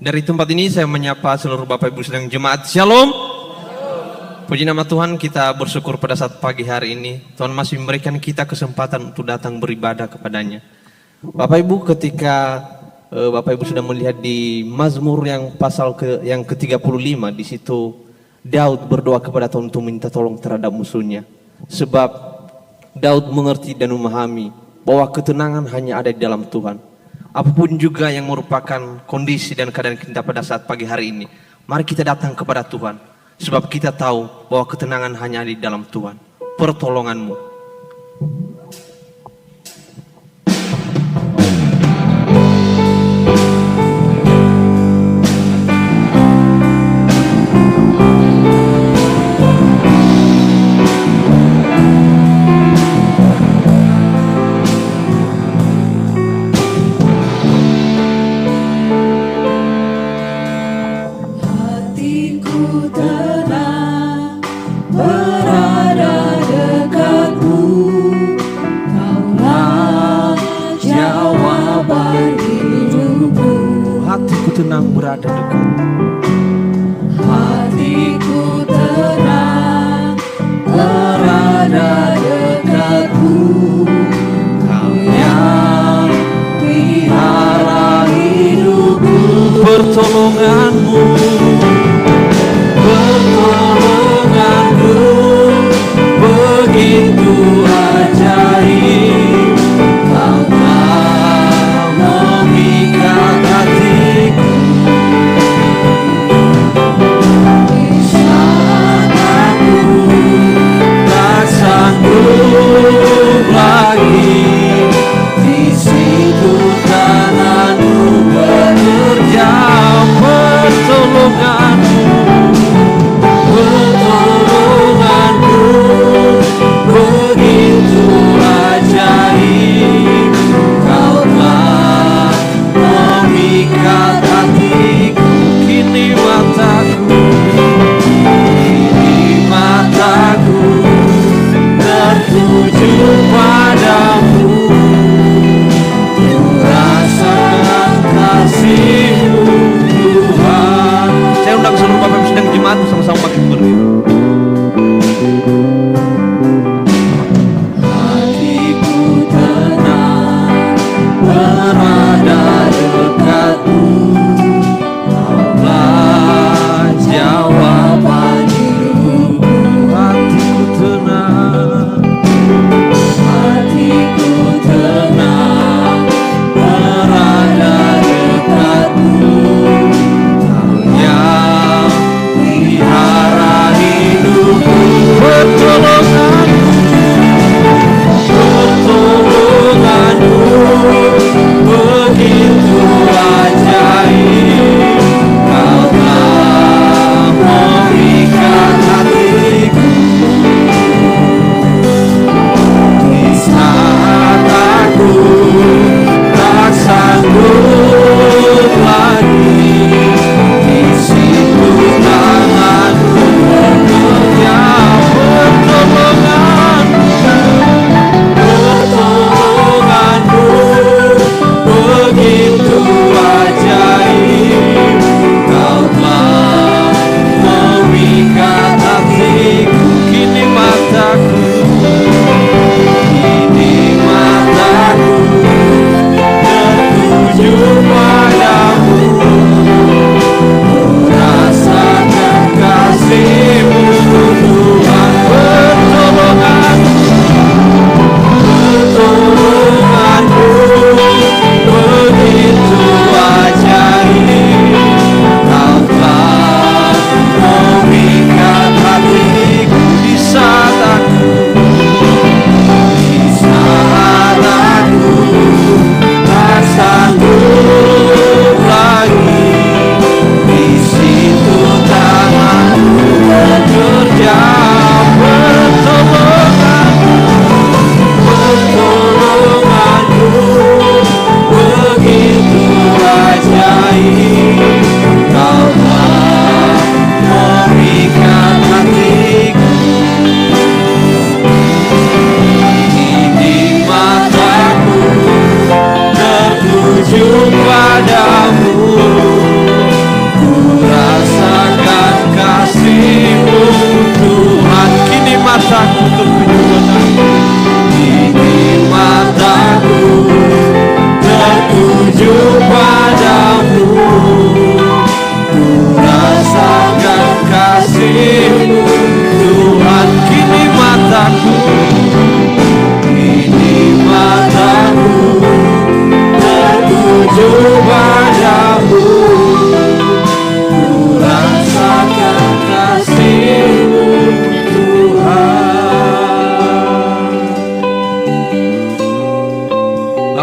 Dari tempat ini saya menyapa seluruh Bapak Ibu sedang jemaat. Shalom. Puji nama Tuhan, kita bersyukur pada saat pagi hari ini Tuhan masih memberikan kita kesempatan untuk datang beribadah kepadanya. Bapak Ibu, ketika Bapak Ibu sudah melihat di Mazmur yang pasal yang ke-35, di situ Daud berdoa kepada Tuhan untuk minta tolong terhadap musuhnya. Sebab Daud mengerti dan memahami bahwa ketenangan hanya ada di dalam Tuhan. Apapun juga yang merupakan kondisi dan keadaan kita pada saat pagi hari ini, mari kita datang kepada Tuhan. Sebab kita tahu bahwa ketenangan hanya ada di dalam Tuhan. Pertolonganmu. Tenang berada dekat. Hatiku tenang berada dekatmu. Kau yang pelihara hidupku. Pertolonganmu, pertolonganmu begitu ajaib. Kau tak memikat hatiku.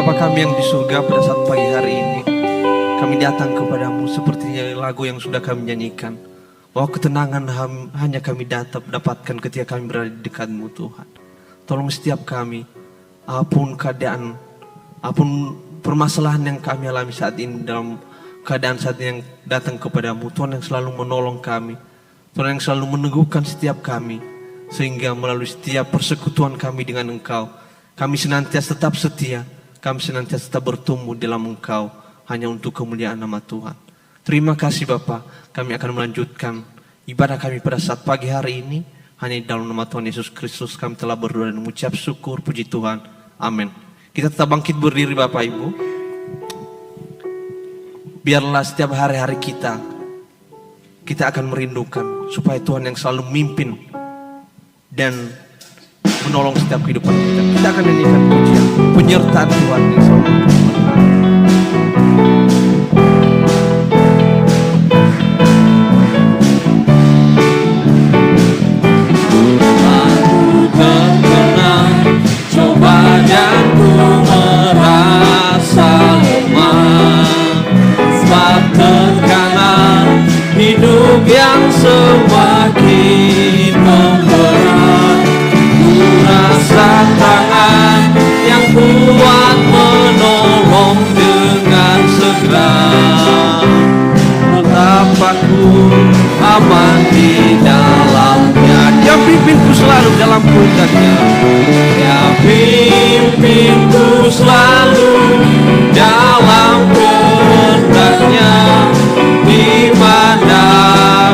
Bapa kami yang di surga, pada saat pagi hari ini kami datang kepadamu seperti lagu yang sudah kami nyanyikan, bahwa ketenangan hanya kami dapatkan ketika kami berada di dekatmu Tuhan. Tolong setiap kami, apapun keadaan, apapun permasalahan yang kami alami saat ini, dalam keadaan saat ini yang datang kepadamu, Tuhan yang selalu menolong kami, Tuhan yang selalu meneguhkan setiap kami, sehingga melalui setiap persekutuan kami dengan Engkau, kami senantiasa tetap setia, kami senantiasa tetap bertumbuh dalam Engkau, hanya untuk kemuliaan nama Tuhan. Terima kasih Bapa, kami akan melanjutkan ibadah kami pada saat pagi hari ini. Hanya di dalam nama Tuhan Yesus Kristus kami telah berdoa dan mengucap syukur, puji Tuhan. Amin. Kita tetap bangkit berdiri Bapak Ibu. Biarlah setiap hari-hari kita akan merindukan supaya Tuhan yang selalu memimpin dan menolong setiap kehidupan kita. Kita akan nyanyikan pujian, penyertaan Tuhan yang selalu hidup yang semakin memberat, ku rasa tangan yang kuat menolong dengan segera. Betapku aman di dalamnya, Dia pimpinku selalu dalam kehendaknya. Dia pimpinku selalu dalam kehendaknya. Di mana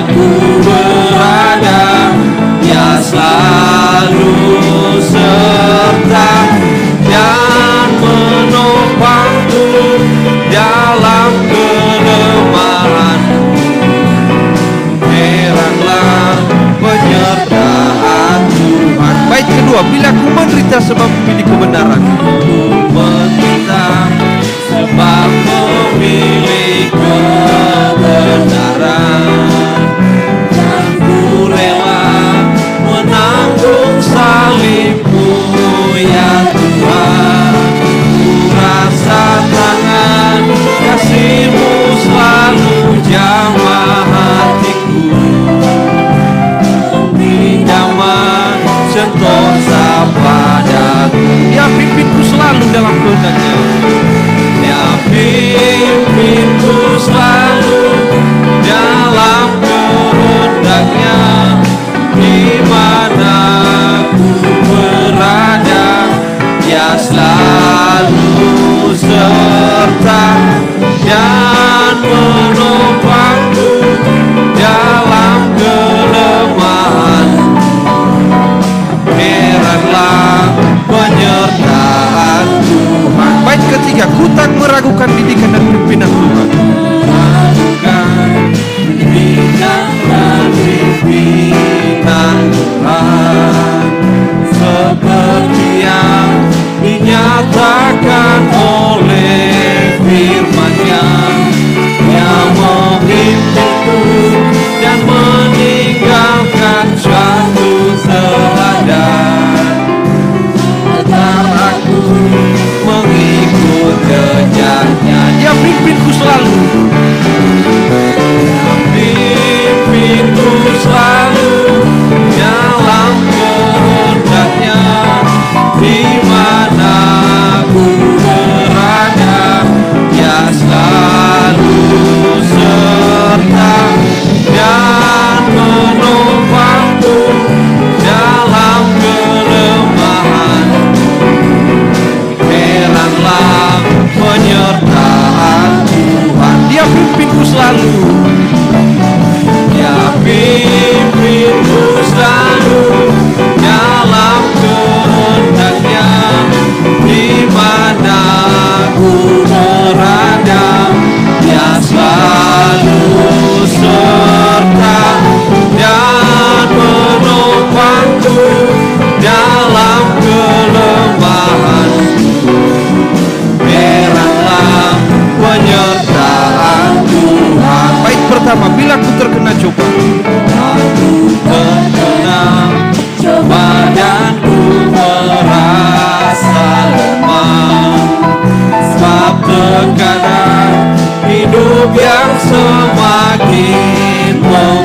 ku berada, Dia selalu serta dan menopangku dalam kelemahan. Heranlah penyertaan Tuhan. Bait kedua, bila ku menderita sebab memilih kebenaran, Menderita sebab memilih kebenaran, dan ku rela menanggung salibmu ya Tuhan. Ku rasa tangan kasih-Mu selalu jamah hatiku. Pinjaman sentosa padaku. Dia pimpinku selalu dalam kehendaknya. Dia pimpinku selalu dalam kehendaknya. Di mana ku berada, Dia selalu serta dan menopangku dalam kelemahan. Heranlah penyertaan Tuhan. Bait ketiga, ku tak meragukan didikan dan pimpinan Tuhan. Meragukan didikan dan pimpinan Tuhan, seperti yang dinyatakan oleh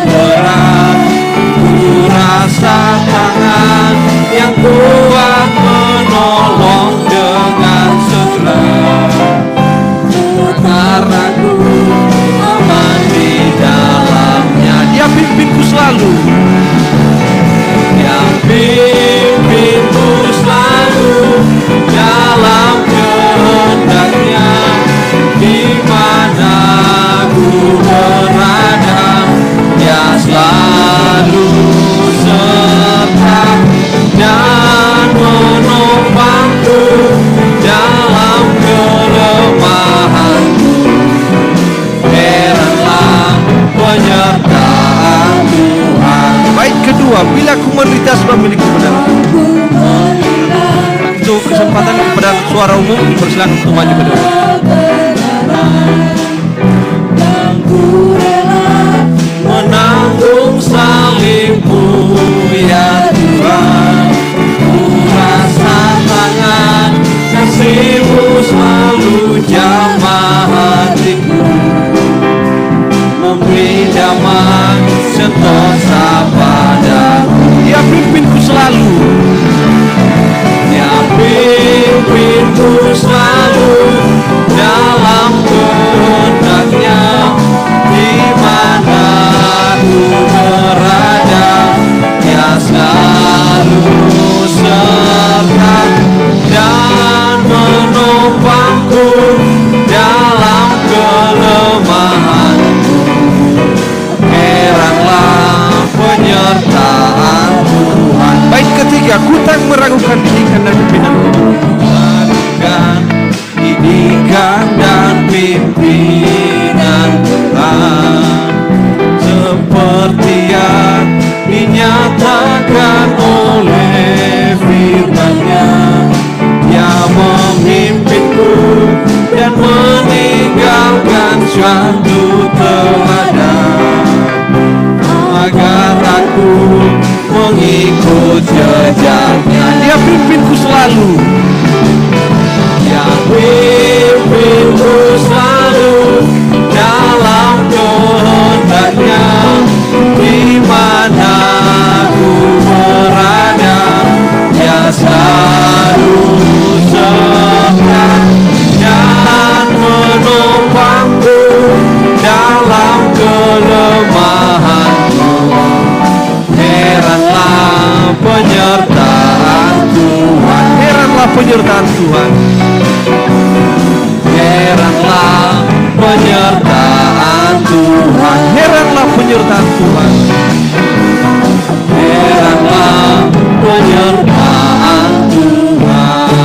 berat, ku rasa tangan yang kuat menolong dengan segera. Karena ku aman di dalamnya, Dia pimpinku selalu. Dia pimpinku selalu dalam kehendaknya. Di mana ku berada, Dia selalu serta dan menopangku dalam kelemahanku. Heranlah penyertaan Tuhan. Baik kedua, bila ku menderita sebab milik kebenaran. Untuk kesempatan kepada suara umum, dipersilakan untuk maju ke depan. Menanggung salibmu ya Tuhan, ku rasa tangan kasih-Mu selalu jamah hatiku, memberi damai sentosa padaku. Dia pimpinku selalu. Dia pimpinku selalu dalam kehendaknya. Di mana ku berada, Dia selalu serta dan menopangku dalam kelemahanku. Heranlah penyertaan Tuhan. Baik ketiga, ku tak meragukan didikan dan pimpinan. Meragukan didikan dan pimpinan Tuhan, seperti yang dinyatakan oleh firman-Nya. Dia memimpinku dan meninggalkan suatu teladan, agar aku mengikut jejaknya. Dia pimpinku selalu. Dia pimpinku selalu dalam kehendaknya. Di mana ku berada, Dia selalu serta dan menopangku dalam kelemahanku. Heranlah penyertaan Tuhan. Heranlah penyertaan Tuhan. Heranlah penyertaan Tuhan. Heranlah penyertaan Tuhan. Heranlah penyertaan Tuhan.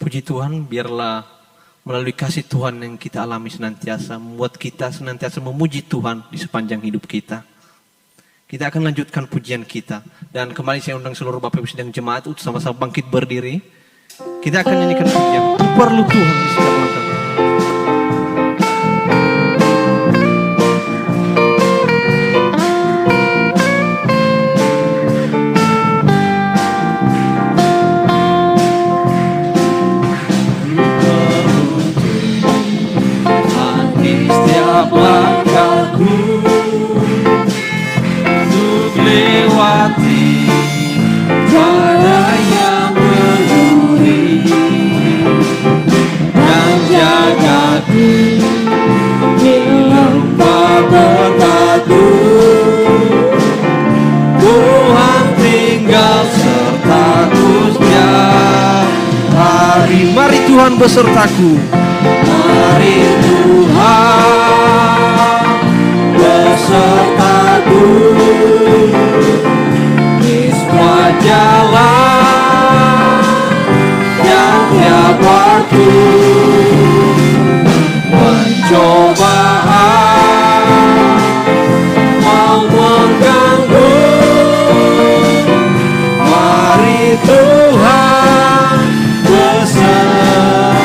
puji Tuhan, biarlah melalui kasih Tuhan yang kita alami senantiasa membuat kita senantiasa memuji Tuhan di sepanjang hidup kita. Kita akan lanjutkan pujian kita. Dan kembali saya undang seluruh Bapak Ibu sidang jemaat untuk sama-sama bangkit berdiri. Kita akan nyanyikan pujian. Perlu Tuhan di setiap langkah. Setiap langkahku untuk lewati badai yang berduri dan jagaku di lembah berbatu. Tuhan tinggal sertaku setiap hari. Mari Tuhan besertaku. Mari Tuhan besertaku di semua jalan yang tiap waktu. Pencobaan mau mengganggu, mari Tuhan besertaku.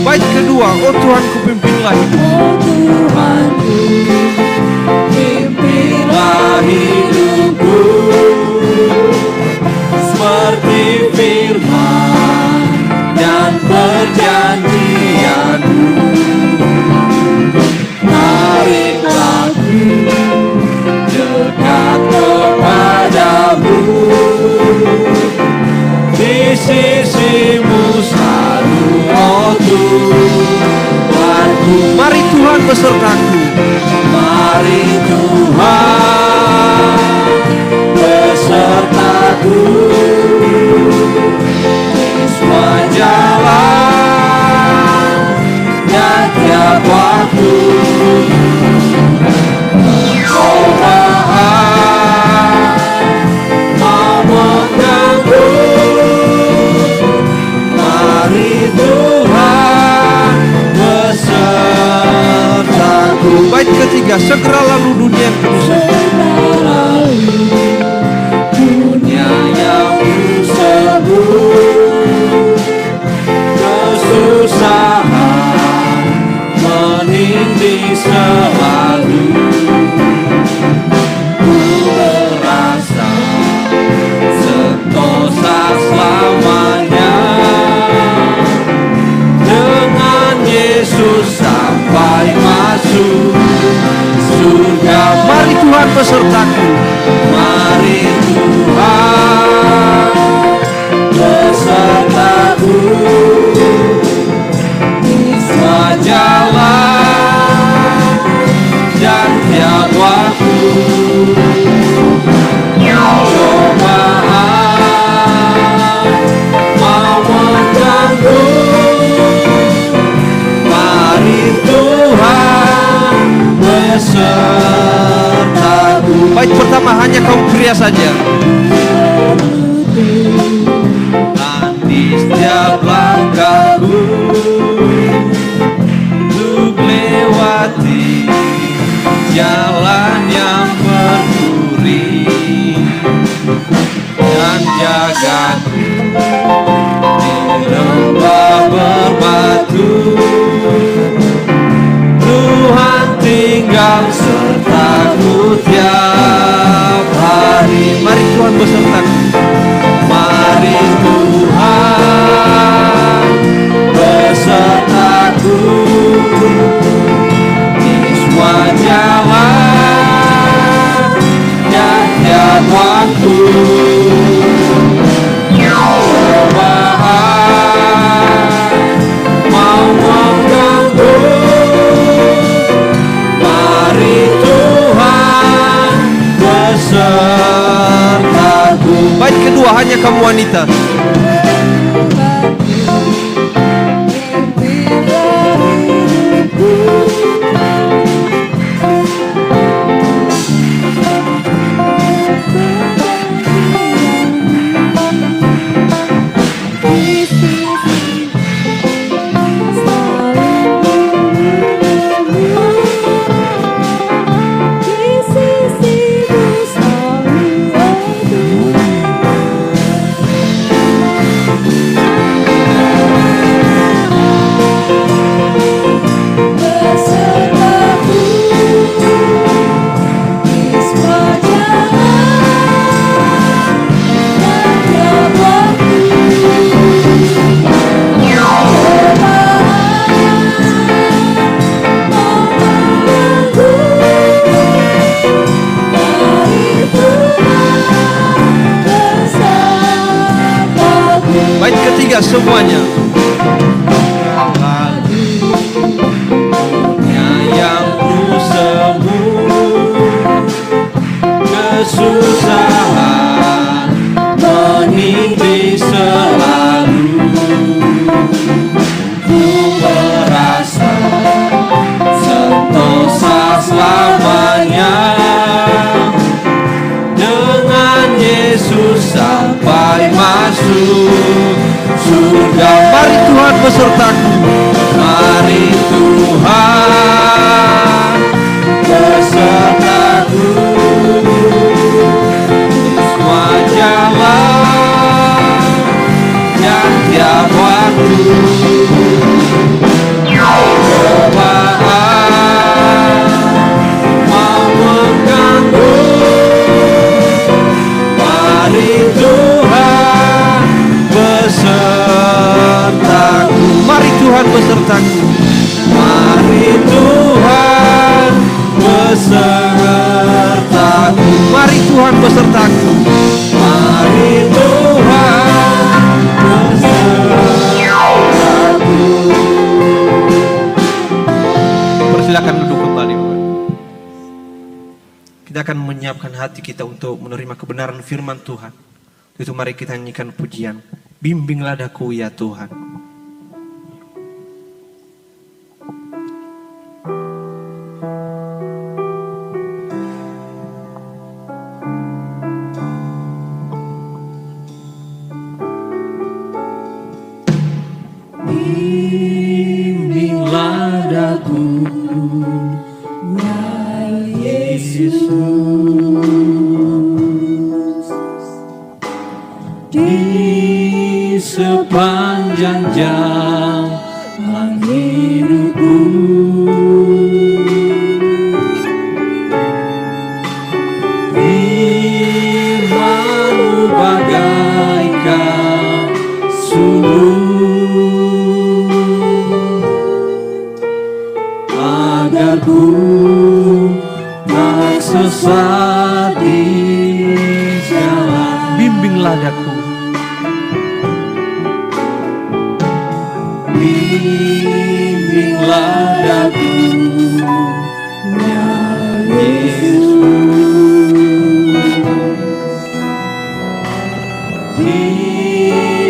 Bait kedua, oh Tuhan ku pimpinlah hidup. Oh Tuhanku, pimpinlah hidupku seperti firman dan perjanjianmu. Tariklah aku dekat kepadamu, di sisimu selalu, oh Tuhanku. Mari Tuhan besertaku. Mari Tuhan besertaku di semua jalan dan tiap waktu. Pencobaan mau mengganggu, mari Tuhan besertaku. Bait ketiga, segera lalu dunia yang penuh Dunia yang sebut kesusahan menindih selalu. Ku merasa sentosa selamanya dengan Yesus sampai masuk surga. Mari Tuhan besertaku. Mari Tuhan besertaku di semua jalan dan tiap waktu. Cobaan mau mengganggu, mari Tuhan besertaku. Bait pertama, hanya kaum pria saja. Dan di setiap langkahku untuk lewati jalan yang berduri dan jagaku di lembah berbatu. Tuhan tinggal sertaku tiap hari. Mari Tuhan besertaku. Mari Tuhan besertaku di semua jalan dan tiap waktu. Cobaan mau mengganggu, mari Tuhan besertaku. Bait kedua, hanya kamu wanita. kesusahan meniti selalu, ku merasa sentosa selamanya. Dengan Yesus sampai masuk surga. Mari Tuhan besertaku. Mari Tuhan besertaku, semua jalan yang tiap waktu, cobaan mau mengganggu. Mari Tuhan besertaku. Mari Tuhan besertaku. Mari Tuhan besertaku. Mari Tuhan besertaku. Mari Tuhan besertaku. Persilakan duduk kembali, Bapak. Kita akan menyiapkan hati kita untuk menerima kebenaran firman Tuhan. Itu mari kita nyanyikan pujian. Bimbinglah daku ya Tuhan. Bimbinglah daku ya Yesus, di sepanjang jalan hidupku. Firman-Mu bagaikan suluh, agar ku tak sesat di jalan. Bimbinglah daku. Bimbinglah daku ya Yesus, di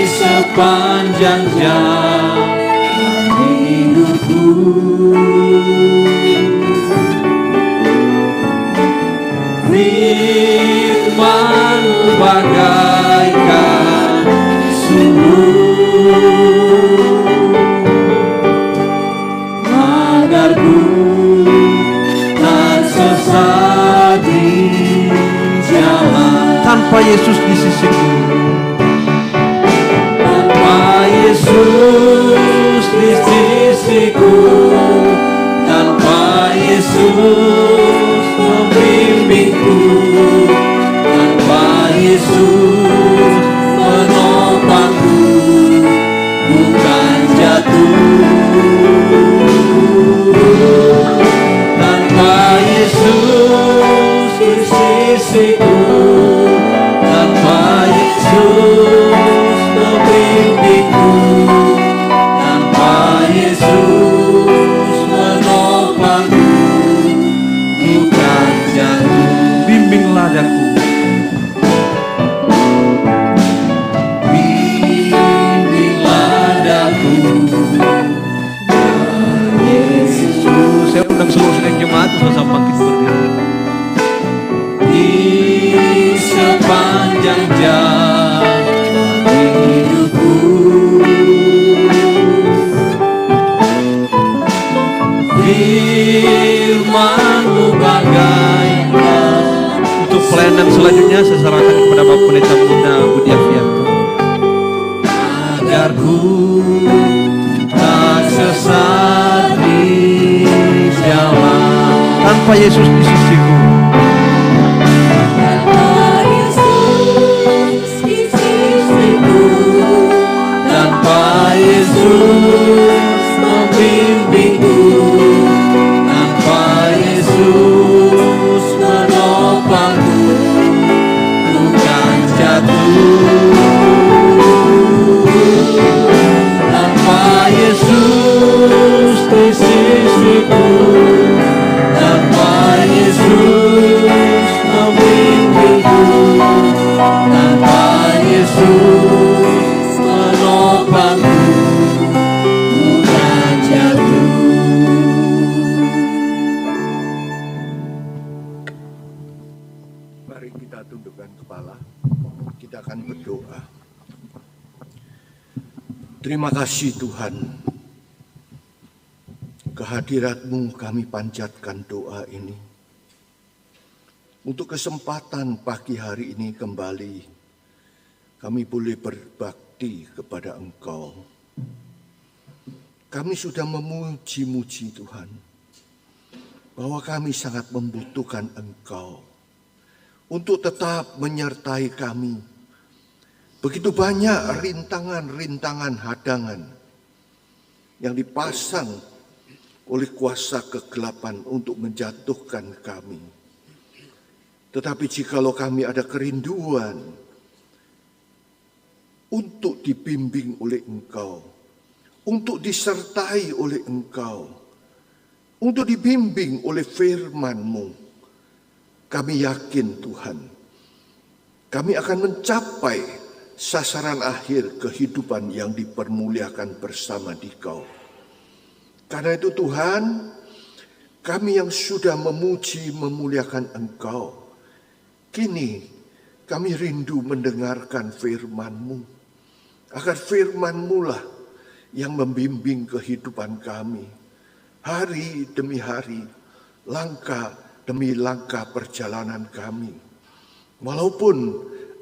sepanjang jalan hidupku. Firman-Mu bagaikan suluh, agar ku tak sesat di jalan. Tanpa Yesus di sisiku. Tanpa Yesus di sisiku, tanpa Yesus membimbingku, tanpa Yesus menopangku, bukan jatuh. Tanpa Yesus di sisiku, tanpa Yesus membimbingku, tanpa Yesus menopangku, bukan jatuh. Bimbinglah daku. Bimbinglah daku ya Yesus, Saya undang seluruh sidang jemaat bersama bangkit berdiri. di sepanjang jalan hidupku. Firman-Mu bagaikan. Untuk pelayanan selanjutnya saya serahkan kepada Bapak Pendeta Muda Budi Afianto. Agar ku tak sesat di jalan. Tanpa Yesus di sisiku. Tanpa Yesus di sisiku, tanpa Yesus membimbingku, tanpa Yesus menopangku, bukan jatuh. Tanpa Yesus di sisiku, tanpa Yesus Mari kita tundukkan kepala, kita akan berdoa. Terima kasih Tuhan, kehadirat-Mu kami panjatkan doa ini. Untuk kesempatan pagi hari ini kembali, kami boleh berbakti kepada Engkau. Kami sudah memuji-muji Tuhan, bahwa kami sangat membutuhkan Engkau untuk tetap menyertai kami. Begitu banyak rintangan-rintangan hadangan yang dipasang oleh kuasa kegelapan untuk menjatuhkan kami. Tetapi jikalau kami ada kerinduan untuk dibimbing oleh Engkau, untuk disertai oleh Engkau, untuk dibimbing oleh firman-Mu, kami yakin Tuhan, kami akan mencapai sasaran akhir kehidupan yang dipermuliakan bersama di Kau. Karena itu Tuhan, kami yang sudah memuji memuliakan Engkau, kini kami rindu mendengarkan firman-Mu, agar firman-Mu lah yang membimbing kehidupan kami, hari demi hari, langkah demi langkah perjalanan kami. Walaupun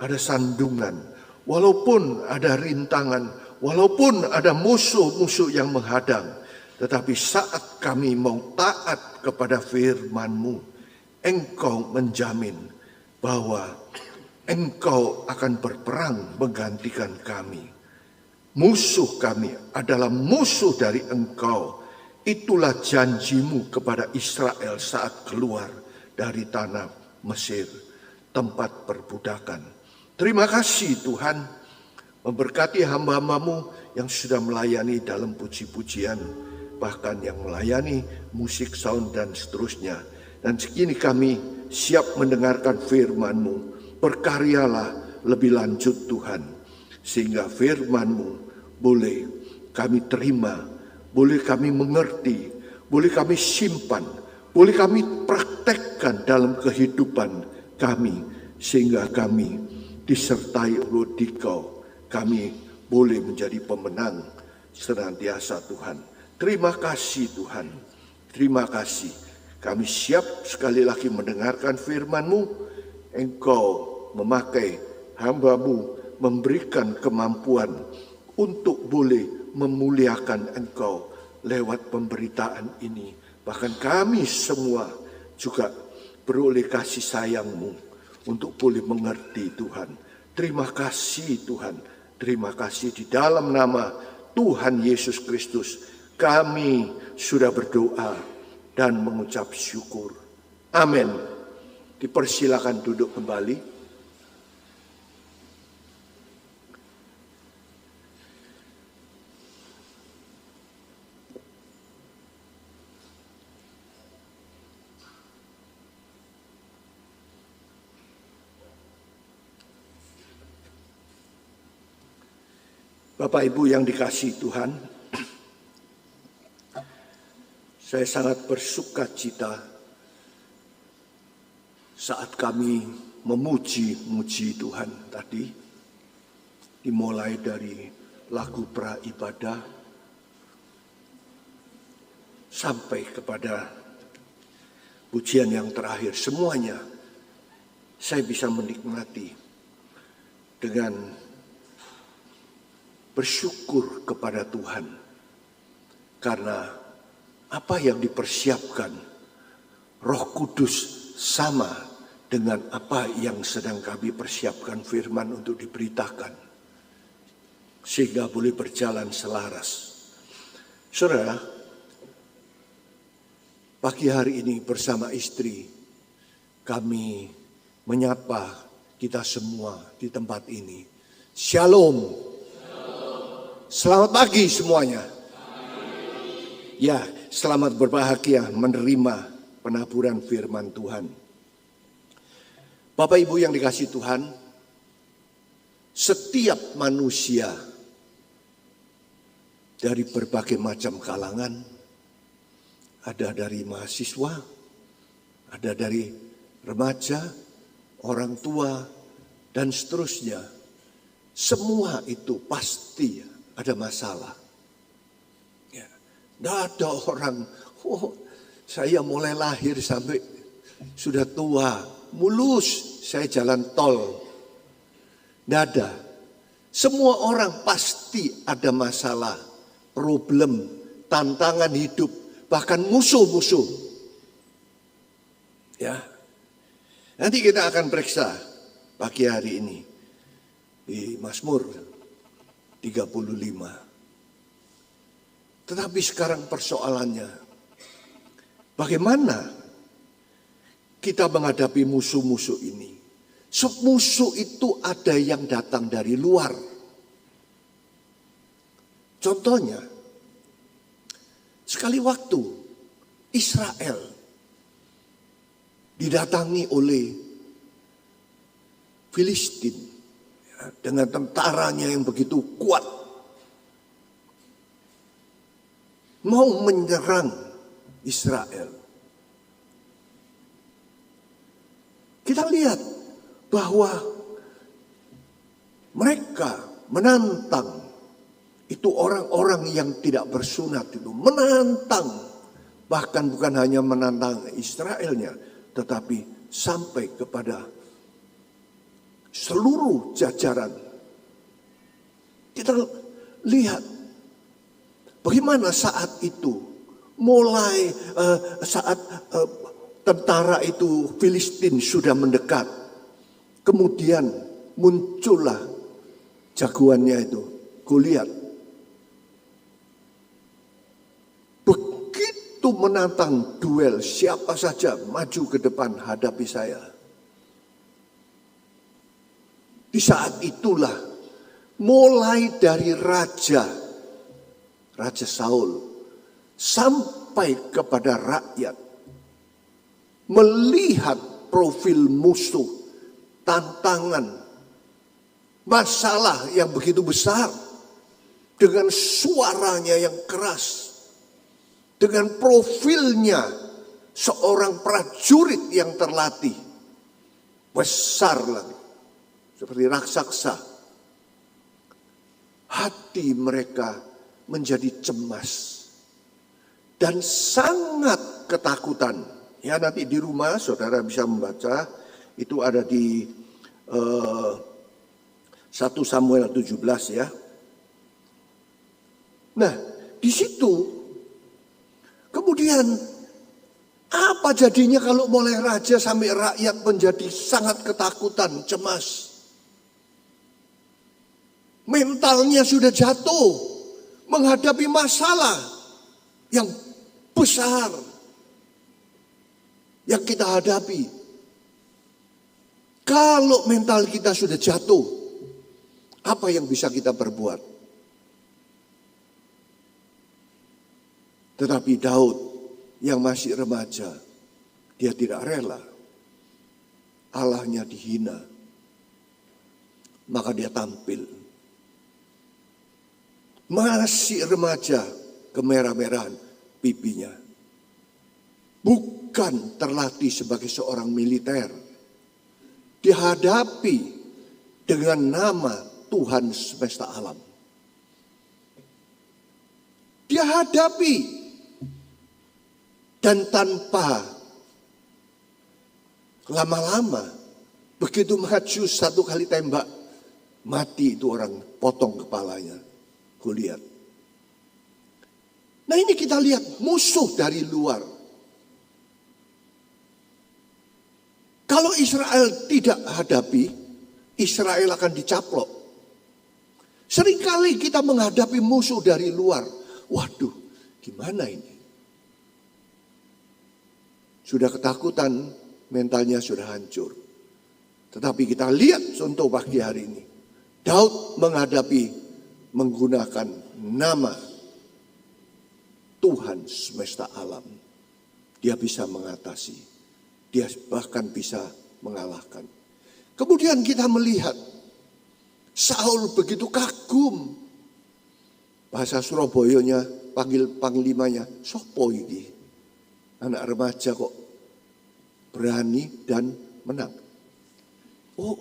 ada sandungan, walaupun ada rintangan, walaupun ada musuh-musuh yang menghadang, tetapi saat kami mau taat kepada firman-Mu, Engkau menjamin bahwa Engkau akan berperang menggantikan kami. Musuh kami adalah musuh dari Engkau. Itulah janji-Mu kepada Israel saat keluar dari tanah Mesir, tempat perbudakan. Terima kasih Tuhan, memberkati hamba-Hamba-Mu yang sudah melayani dalam puji-pujian, bahkan yang melayani musik, sound, dan seterusnya. Dan sekini kami siap mendengarkan firman-Mu. Berkaryalah lebih lanjut Tuhan, sehingga firman-Mu boleh kami terima, boleh kami mengerti, boleh kami simpan, boleh kami praktekkan dalam kehidupan kami, sehingga kami disertai oleh Dikau, kami boleh menjadi pemenang senantiasa Tuhan. Terima kasih Tuhan, terima kasih. Kami siap sekali lagi mendengarkan firman-Mu. Engkau memakai hamba-Mu, memberikan kemampuan untuk boleh memuliakan Engkau lewat pemberitaan ini. Bahkan kami semua juga beroleh kasih sayang-Mu untuk boleh mengerti Tuhan. Terima kasih Tuhan, terima kasih di dalam nama Tuhan Yesus Kristus kami sudah berdoa dan mengucap syukur. Amin. Dipersilakan duduk kembali. Bapak Ibu yang dikasihi Tuhan, saya sangat bersuka-cita saat kami memuji-muji Tuhan tadi, dimulai dari lagu pra-ibadah sampai kepada pujian yang terakhir. Semuanya saya bisa menikmati dengan bersyukur kepada Tuhan, karena apa yang dipersiapkan Roh Kudus sama dengan apa yang sedang kami persiapkan firman untuk diberitakan, sehingga boleh berjalan selaras. Saudara, pagi hari ini bersama istri kami menyapa kita semua di tempat ini. Shalom. Selamat pagi semuanya. Ya, selamat berbahagia menerima penaburan firman Tuhan. Bapak Ibu yang dikasihi Tuhan, setiap manusia dari berbagai macam kalangan, ada dari mahasiswa, ada dari remaja, orang tua, dan seterusnya. Semua itu pasti ada masalah. Ya. Tidak ada orang, saya mulai lahir sampai sudah tua, mulus saya jalan tol. Tidak ada. Semua orang pasti ada masalah, problem, tantangan hidup, bahkan musuh-musuh. Ya. Nanti kita akan periksa pagi hari ini di Mazmur 35. Tetapi sekarang persoalannya, bagaimana kita menghadapi musuh-musuh ini? Musuh itu ada yang datang dari luar. Contohnya, sekali waktu Israel didatangi oleh Filistin dengan tentaranya yang begitu kuat, mau menyerang Israel. Kita lihat bahwa mereka menantang itu orang-orang yang tidak bersunat itu, menantang, bahkan bukan hanya menantang Israelnya, tetapi sampai kepada seluruh jajaran. Kita lihat bagaimana saat itu, mulai saat tentara itu Filistin sudah mendekat, kemudian muncullah jagoannya itu, Goliat. Begitu menantang duel, siapa saja maju ke depan hadapi saya. Di saat itulah mulai dari Raja Saul sampai kepada rakyat melihat profil musuh, tantangan, masalah yang begitu besar dengan suaranya yang keras, dengan profilnya seorang prajurit yang terlatih, besar lagi, seperti raksasa. Hati mereka menjadi cemas dan sangat ketakutan. Ya, nanti di rumah saudara bisa membaca, itu ada di 1 Samuel 17 ya. Nah, di situ kemudian apa jadinya kalau mulai raja sampai rakyat menjadi sangat ketakutan, cemas. Mentalnya sudah jatuh menghadapi masalah yang besar yang kita hadapi. Kalau mental kita sudah jatuh, apa yang bisa kita perbuat? Tetapi Daud yang masih remaja, dia tidak rela Allahnya dihina. Maka dia tampil. Masih remaja, kemerah-merahan pipinya. Bukan terlatih sebagai seorang militer. Dihadapi dengan nama Tuhan semesta alam. Dihadapi dan tanpa lama-lama begitu maju satu kali tembak, mati itu orang, potong kepalanya Goliat. Nah, ini kita lihat musuh dari luar. Kalau Israel tidak hadapi, Israel akan dicaplok. Seringkali kita menghadapi musuh dari luar. Waduh, gimana ini? Sudah ketakutan, mentalnya sudah hancur. Tetapi kita lihat contoh pagi hari ini. Daud menggunakan nama Tuhan semesta alam. Dia bisa mengatasi. Dia bahkan bisa mengalahkan. Kemudian kita melihat Saul begitu kagum. Bahasa Surabayanya, panggil panglimanya, sopo iki? Anak remaja kok berani dan menang. Oh,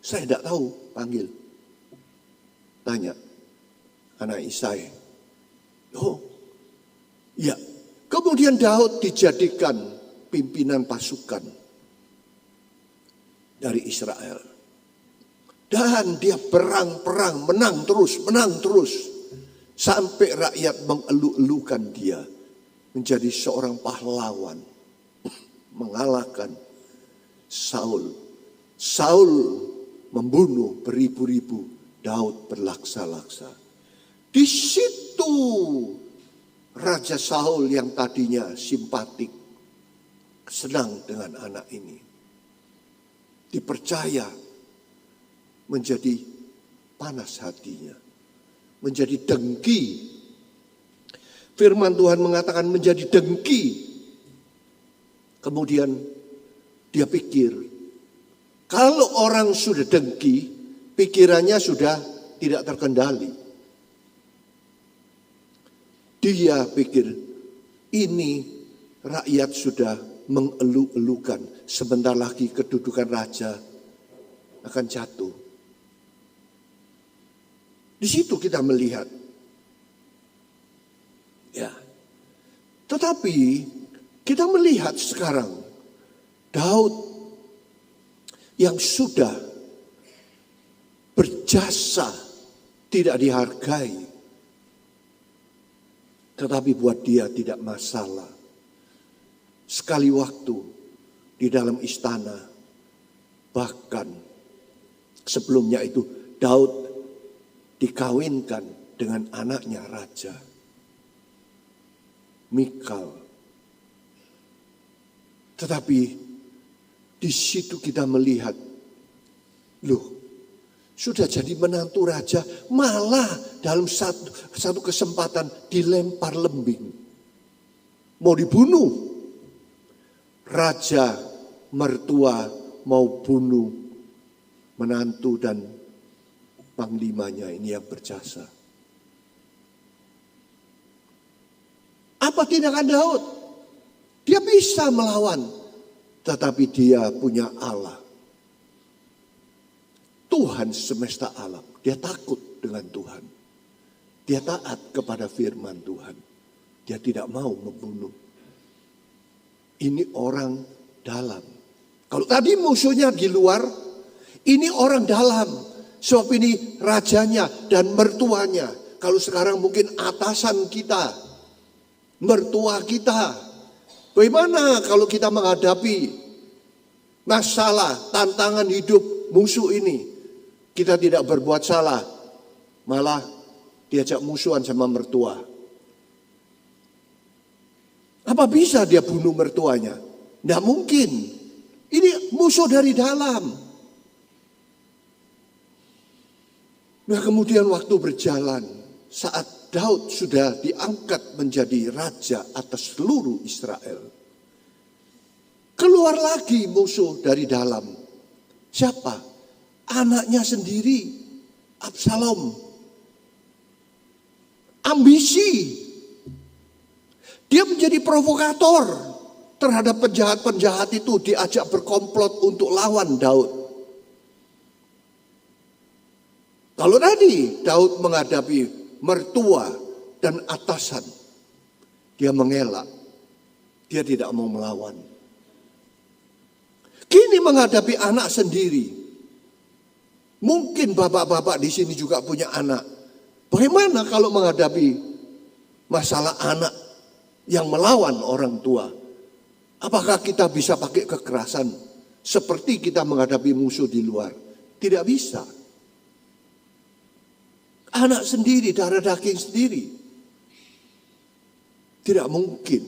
saya tidak tahu, panggil. Tanya, anak Isai. Oh, ya. Kemudian Daud dijadikan pimpinan pasukan dari Israel. Dan dia perang, menang terus. Sampai rakyat mengeluh-elukan dia menjadi seorang pahlawan. Mengalahkan Saul. Saul membunuh beribu-ribu, Daud berlaksa-laksa. Di situ Raja Saul yang tadinya simpatik, senang dengan anak ini, dipercaya menjadi panas hatinya, menjadi dengki. Firman Tuhan mengatakan menjadi dengki. Kemudian dia pikir, kalau orang sudah dengki, pikirannya sudah tidak terkendali. Dia pikir, ini rakyat sudah mengeluh-elukan. Sebentar lagi kedudukan raja akan jatuh. Di situ kita melihat. Ya. Tetapi kita melihat sekarang Daud yang sudah berjasa tidak dihargai. Tetapi buat dia tidak masalah. Sekali waktu di dalam istana, bahkan sebelumnya itu Daud dikawinkan dengan anaknya raja, Mikal. Tetapi di situ kita melihat, loh, sudah jadi menantu raja, malah dalam satu kesempatan dilempar lembing. Mau dibunuh. Raja mertua mau bunuh menantu dan panglimanya ini yang berjasa. Apa tindakan Daud? Dia bisa melawan, tetapi dia punya Allah. Tuhan semesta alam. Dia takut dengan Tuhan. Dia taat kepada firman Tuhan. Dia tidak mau membunuh. Ini orang dalam. Kalau tadi musuhnya di luar, ini orang dalam. Sebab ini rajanya dan mertuanya. Kalau sekarang mungkin atasan kita, mertua kita. Bagaimana kalau kita menghadapi masalah, tantangan hidup musuh ini? Kita tidak berbuat salah, malah diajak musuhan sama mertua. Apa bisa dia bunuh mertuanya? Tidak mungkin. Ini musuh dari dalam. Nah, kemudian waktu berjalan, saat Daud sudah diangkat menjadi raja atas seluruh Israel, keluar lagi musuh dari dalam. Siapa? Anaknya sendiri, Absalom. Ambisi. Dia menjadi provokator terhadap penjahat-penjahat itu, diajak berkomplot untuk lawan Daud. Kalau tadi Daud menghadapi mertua dan atasan, dia mengelak. Dia tidak mau melawan. Kini menghadapi anak sendiri. Mungkin bapak-bapak di sini juga punya anak. Bagaimana kalau menghadapi masalah anak yang melawan orang tua? Apakah kita bisa pakai kekerasan seperti kita menghadapi musuh di luar? Tidak bisa. Anak sendiri, darah daging sendiri. Tidak mungkin.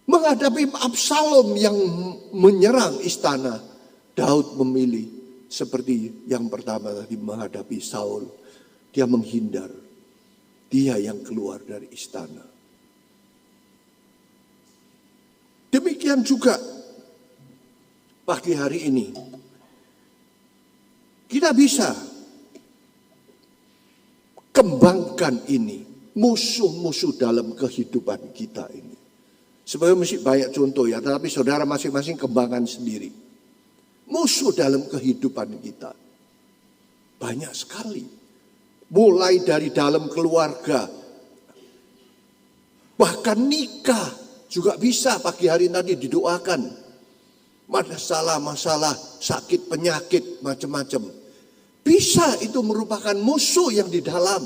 Menghadapi Absalom yang menyerang istana, Daud memilih seperti yang pertama tadi menghadapi Saul. Dia menghindar. Dia yang keluar dari istana. Demikian juga pagi hari ini. Kita bisa kembangkan ini. Musuh-musuh dalam kehidupan kita ini. Sebenarnya mesti banyak contoh ya. Tetapi saudara masing-masing kembangkan sendiri. Musuh dalam kehidupan kita banyak sekali. Mulai dari dalam keluarga, bahkan nikah juga bisa pagi hari tadi didoakan. Masalah-masalah, sakit, penyakit, macam-macam. Bisa itu merupakan musuh yang di dalam.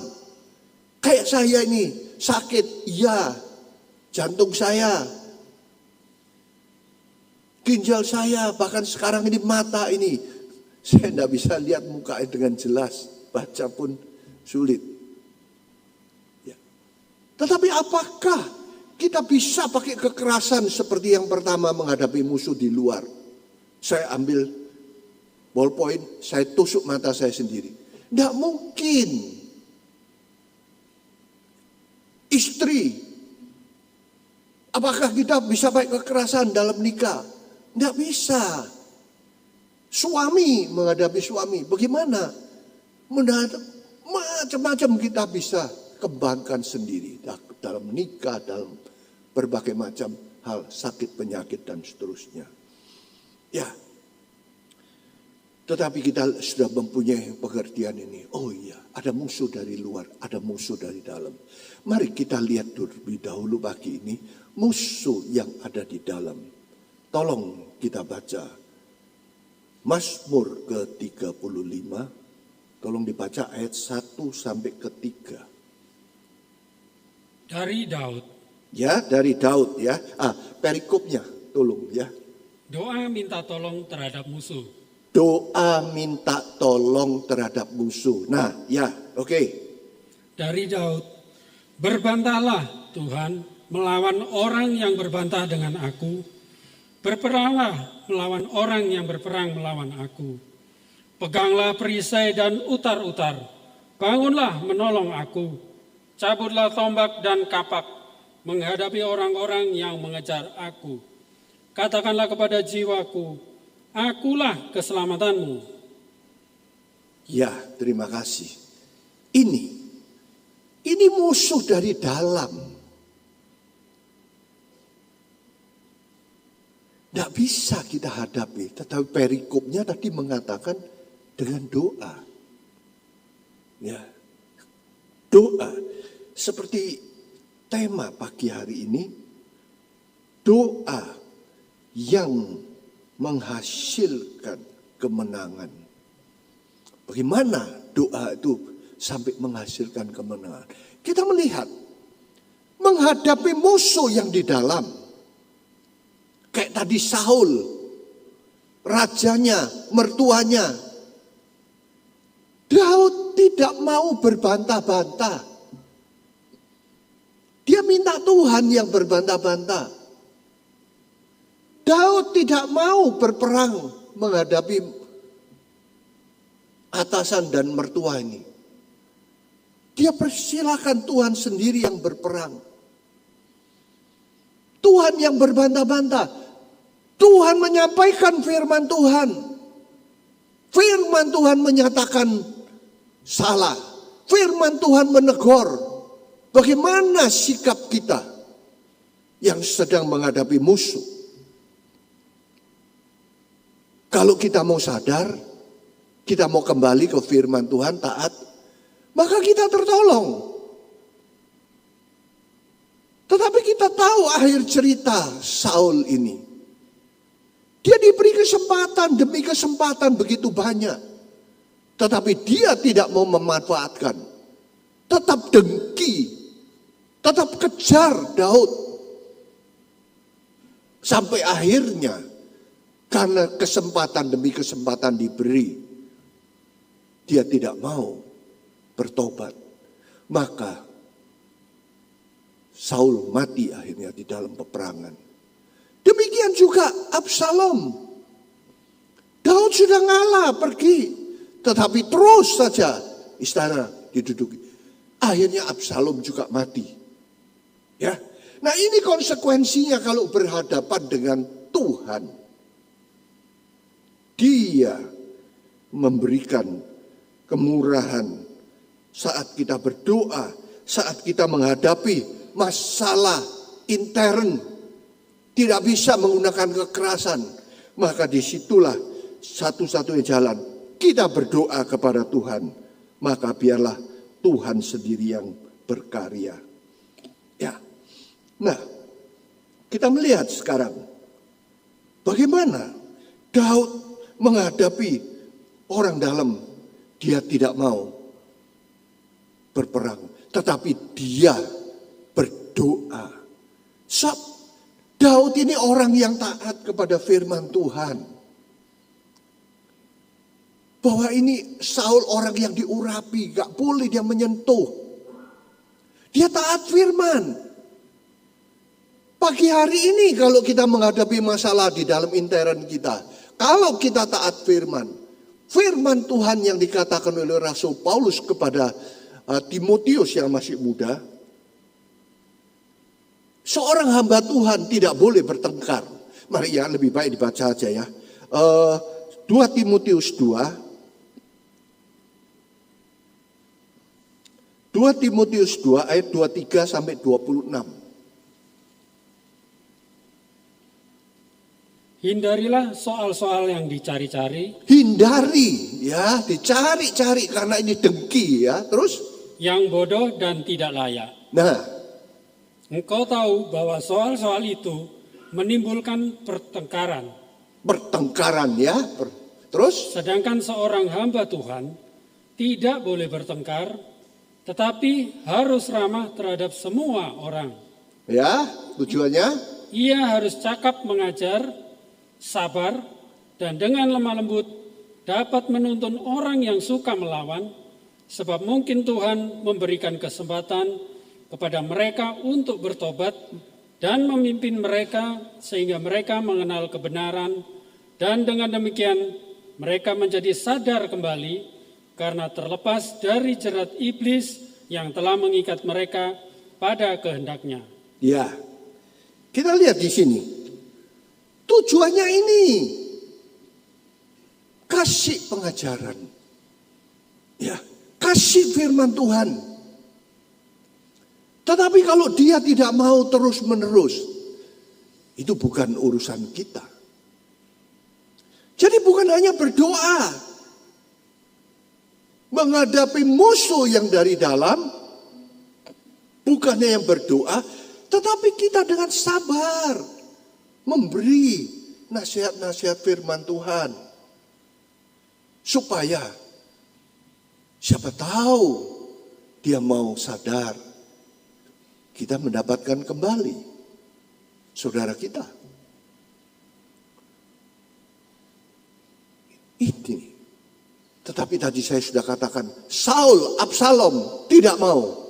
Kayak saya ini sakit, iya. Jantung saya, ginjal saya, bahkan sekarang ini mata ini. Saya tidak bisa lihat muka dengan jelas. Baca pun sulit. Ya. Tetapi apakah kita bisa pakai kekerasan seperti yang pertama menghadapi musuh di luar? Saya ambil ballpoint, saya tusuk mata saya sendiri. Tidak mungkin. Istri, apakah kita bisa pakai kekerasan dalam nikah? Tidak bisa. Suami menghadapi suami, bagaimana? Macam-macam kita bisa kembangkan sendiri dalam nikah, dalam berbagai macam hal, sakit, penyakit, dan seterusnya. Ya, tetapi kita sudah mempunyai pengertian ini. Oh iya, ada musuh dari luar, ada musuh dari dalam. Mari kita lihat terlebih dahulu pagi ini musuh yang ada di dalam. Tolong kita baca Mazmur ke-35. Tolong dibaca ayat 1 sampai ke 3. Dari Daud. Ya, dari Daud ya. Perikopnya tolong ya. Doa minta tolong terhadap musuh. Doa minta tolong terhadap musuh. Nah, ya, oke. Dari Daud. Berbantahlah Tuhan melawan orang yang berbantah dengan aku. Berperanglah melawan orang yang berperang melawan aku. Peganglah perisai dan utar-utar. Bangunlah menolong aku. Cabutlah tombak dan kapak menghadapi orang-orang yang mengejar aku. Katakanlah kepada jiwaku, akulah keselamatanmu. Ya, terima kasih. Ini musuh dari dalam. Tidak bisa kita hadapi. Tetapi perikopnya tadi mengatakan dengan doa. Ya, doa. Seperti tema pagi hari ini. Doa yang menghasilkan kemenangan. Bagaimana doa itu sampai menghasilkan kemenangan? Kita melihat menghadapi musuh yang di dalam. Kayak tadi Saul, rajanya, mertuanya. Daud tidak mau berbantah-bantah. Dia minta Tuhan yang berbantah-bantah. Daud tidak mau berperang menghadapi atasan dan mertua ini. Dia persilakan Tuhan sendiri yang berperang. Tuhan yang berbantah-bantah. Tuhan menyampaikan firman Tuhan. Firman Tuhan menyatakan salah. Firman Tuhan menegur. Bagaimana sikap kita yang sedang menghadapi musuh? Kalau kita mau sadar, kita mau kembali ke firman Tuhan, taat, maka kita tertolong. Tetapi kita tahu akhir cerita Saul ini. Dia diberi kesempatan demi kesempatan begitu banyak. Tetapi dia tidak mau memanfaatkan. Tetap dengki. Tetap kejar Daud. Sampai akhirnya karena kesempatan demi kesempatan diberi, dia tidak mau bertobat. Maka Saul mati akhirnya di dalam peperangan. Demikian juga Absalom. Daud sudah ngalah pergi. Tetapi terus saja istana diduduki. Akhirnya Absalom juga mati. Ya. Nah, ini konsekuensinya kalau berhadapan dengan Tuhan. Dia memberikan kemurahan saat kita berdoa, saat kita menghadapi masalah intern, tidak bisa menggunakan kekerasan, maka disitulah satu-satunya jalan. Kita berdoa kepada Tuhan, maka biarlah Tuhan sendiri yang berkarya. Ya. Nah, kita melihat sekarang bagaimana Daud menghadapi orang dalam. Dia tidak mau berperang, tetapi dia berdoa. Daud ini orang yang taat kepada firman Tuhan. Bahwa ini Saul orang yang diurapi, gak boleh dia menyentuh. Dia taat firman. Pagi hari ini kalau kita menghadapi masalah di dalam intern kita, kalau kita taat firman, firman Tuhan yang dikatakan oleh Rasul Paulus kepada Timotius yang masih muda, seorang hamba Tuhan tidak boleh bertengkar. Mari ya, lebih baik dibaca aja ya. 2 Timotius 2 ayat 23 sampai 26. Hindarilah soal-soal yang dicari-cari. Hindari ya, dicari-cari karena ini dengki ya. Terus? Yang bodoh dan tidak layak. Nah. Engkau tahu bahwa soal-soal itu menimbulkan pertengkaran. Pertengkaran ya. Terus? Sedangkan seorang hamba Tuhan tidak boleh bertengkar, tetapi harus ramah terhadap semua orang. Ya, tujuannya? Ia harus cakap mengajar, sabar, dan dengan lemah lembut dapat menuntun orang yang suka melawan, sebab mungkin Tuhan memberikan kesempatan kepada mereka untuk bertobat dan memimpin mereka sehingga mereka mengenal kebenaran, dan dengan demikian mereka menjadi sadar kembali karena terlepas dari jerat iblis yang telah mengikat mereka pada kehendaknya. Ya, kita lihat di sini. Tujuannya ini. Kasih pengajaran. Ya, kasih firman Tuhan. Tetapi kalau dia tidak mau terus menerus, itu bukan urusan kita. Jadi bukan hanya berdoa menghadapi musuh yang dari dalam, bukannya yang berdoa, tetapi kita dengan sabar memberi nasihat-nasihat firman Tuhan. Supaya siapa tahu dia mau sadar, kita mendapatkan kembali saudara kita. Ini. Tetapi tadi saya sudah katakan, Saul, Absalom tidak mau.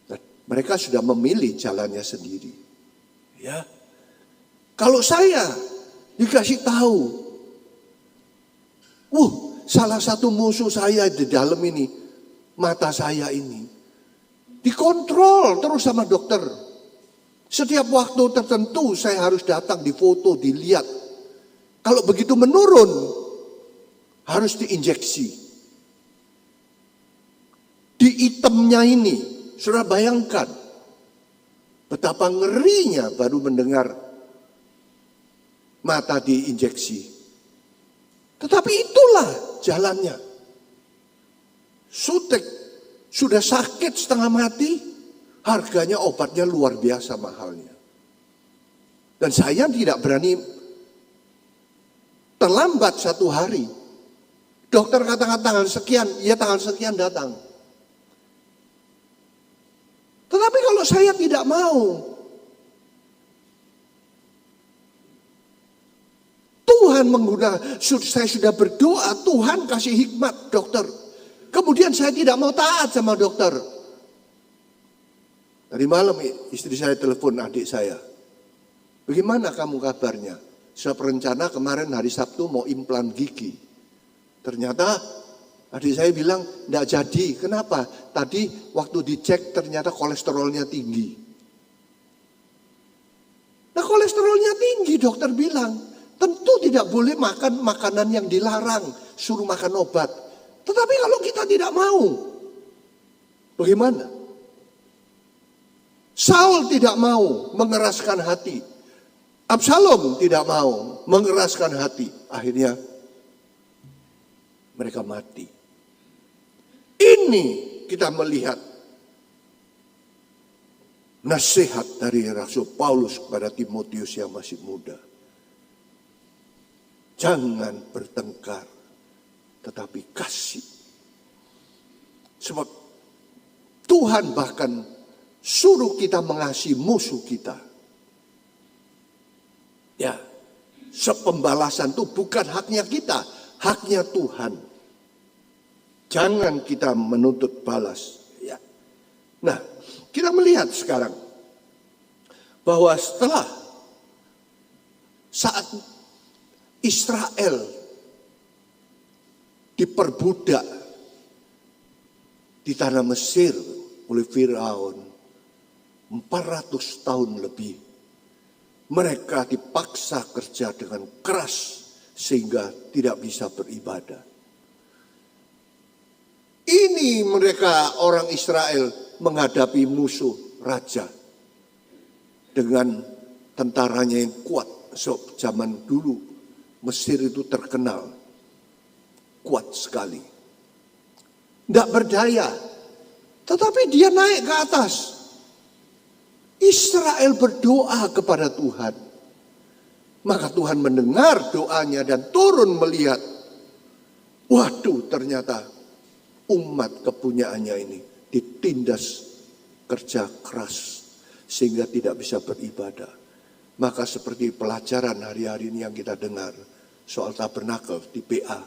Dan mereka sudah memilih jalannya sendiri. Ya, kalau saya dikasih tahu, salah satu musuh saya di dalam ini, mata saya ini, dikontrol terus sama dokter. Setiap waktu tertentu saya harus datang difoto, dilihat. Kalau begitu menurun, harus diinjeksi. Di itemnya ini, saudara bayangkan betapa ngerinya baru mendengar mata diinjeksi. Tetapi itulah jalannya. Sutek sudah sakit setengah mati, harganya obatnya luar biasa mahalnya. Dan saya tidak berani terlambat satu hari. Dokter katakan tanggal sekian, ya tanggal sekian datang. Tetapi kalau saya tidak mau, Tuhan menggunakan, saya sudah berdoa, Tuhan kasih hikmat dokter. Kemudian saya tidak mau taat sama dokter. Tadi malam istri saya telepon adik saya. Bagaimana kamu kabarnya? Saya berencana kemarin hari Sabtu mau implan gigi. Ternyata adik saya bilang tidak jadi. Kenapa? Tadi waktu dicek ternyata kolesterolnya tinggi. Nah kolesterolnya tinggi, dokter bilang tentu tidak boleh makan makanan yang dilarang, suruh makan obat. Tetapi kalau kita tidak mau, bagaimana? Saul tidak mau mengeraskan hati. Absalom tidak mau mengeraskan hati. Akhirnya mereka mati. Ini kita melihat nasihat dari Rasul Paulus kepada Timotius yang masih muda. Jangan bertengkar, tetapi kasih. Sebab Tuhan bahkan suruh kita mengasihi musuh kita. Ya, sepembalasan itu bukan haknya kita, haknya Tuhan. Jangan kita menuntut balas. Ya. Nah, kita melihat sekarang bahwa setelah saat Israel diperbudak di tanah Mesir oleh Firaun 400 tahun lebih, mereka dipaksa kerja dengan keras sehingga tidak bisa beribadah. Ini mereka orang Israel menghadapi musuh raja dengan tentaranya yang kuat. So, zaman dulu Mesir itu terkenal kuat sekali. Tidak berdaya, tetapi dia naik ke atas. Israel berdoa kepada Tuhan. Maka Tuhan mendengar doanya dan turun melihat. Waduh, ternyata umat kepunyaannya ini ditindas kerja keras sehingga tidak bisa beribadah. Maka seperti pelajaran hari-hari ini yang kita dengar soal tabernakel di PA.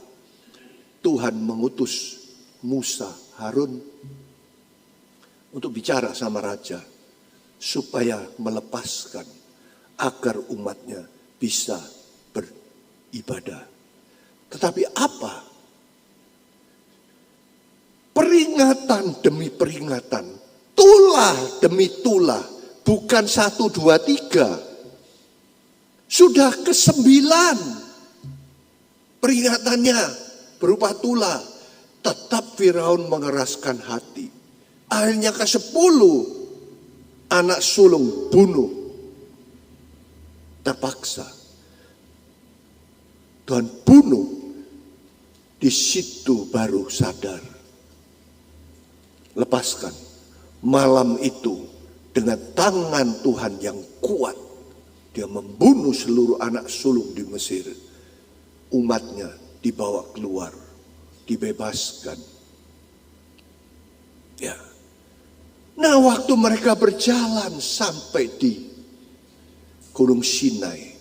Tuhan mengutus Musa, Harun untuk bicara sama raja supaya melepaskan agar umatnya bisa beribadah. Tetapi apa? Peringatan demi peringatan, tulah demi tulah, bukan 1, 2, 3. Sudah ke-9 peringatannya berupa tulah. Tetap Firaun mengeraskan hati. Akhirnya ke-10 anak sulung bunuh. Terpaksa. Tuhan bunuh. Di situ baru sadar. Lepaskan. Malam itu dengan tangan Tuhan yang kuat, dia membunuh seluruh anak sulung di Mesir. Umatnya dibawa keluar, dibebaskan. Ya. Nah, waktu mereka berjalan sampai di Gunung Sinai,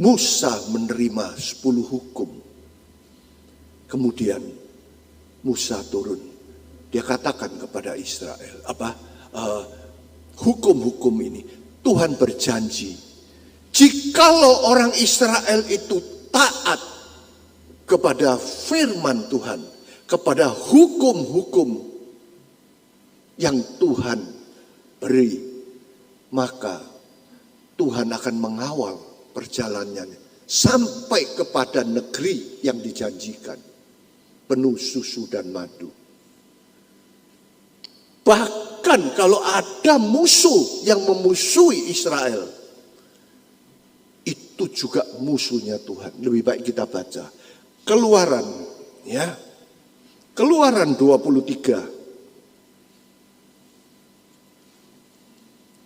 Musa menerima 10 hukum. Kemudian Musa turun. Dia katakan kepada Israel, hukum-hukum ini Tuhan berjanji, jikalau orang Israel itu taat kepada firman Tuhan, kepada hukum-hukum yang Tuhan beri, maka Tuhan akan mengawal perjalanannya sampai kepada negeri yang dijanjikan, penuh susu dan madu. Bahkan kalau ada musuh yang memusuhi Israel, itu juga musuhnya Tuhan. Lebih baik kita baca Keluaran, ya. Keluaran 23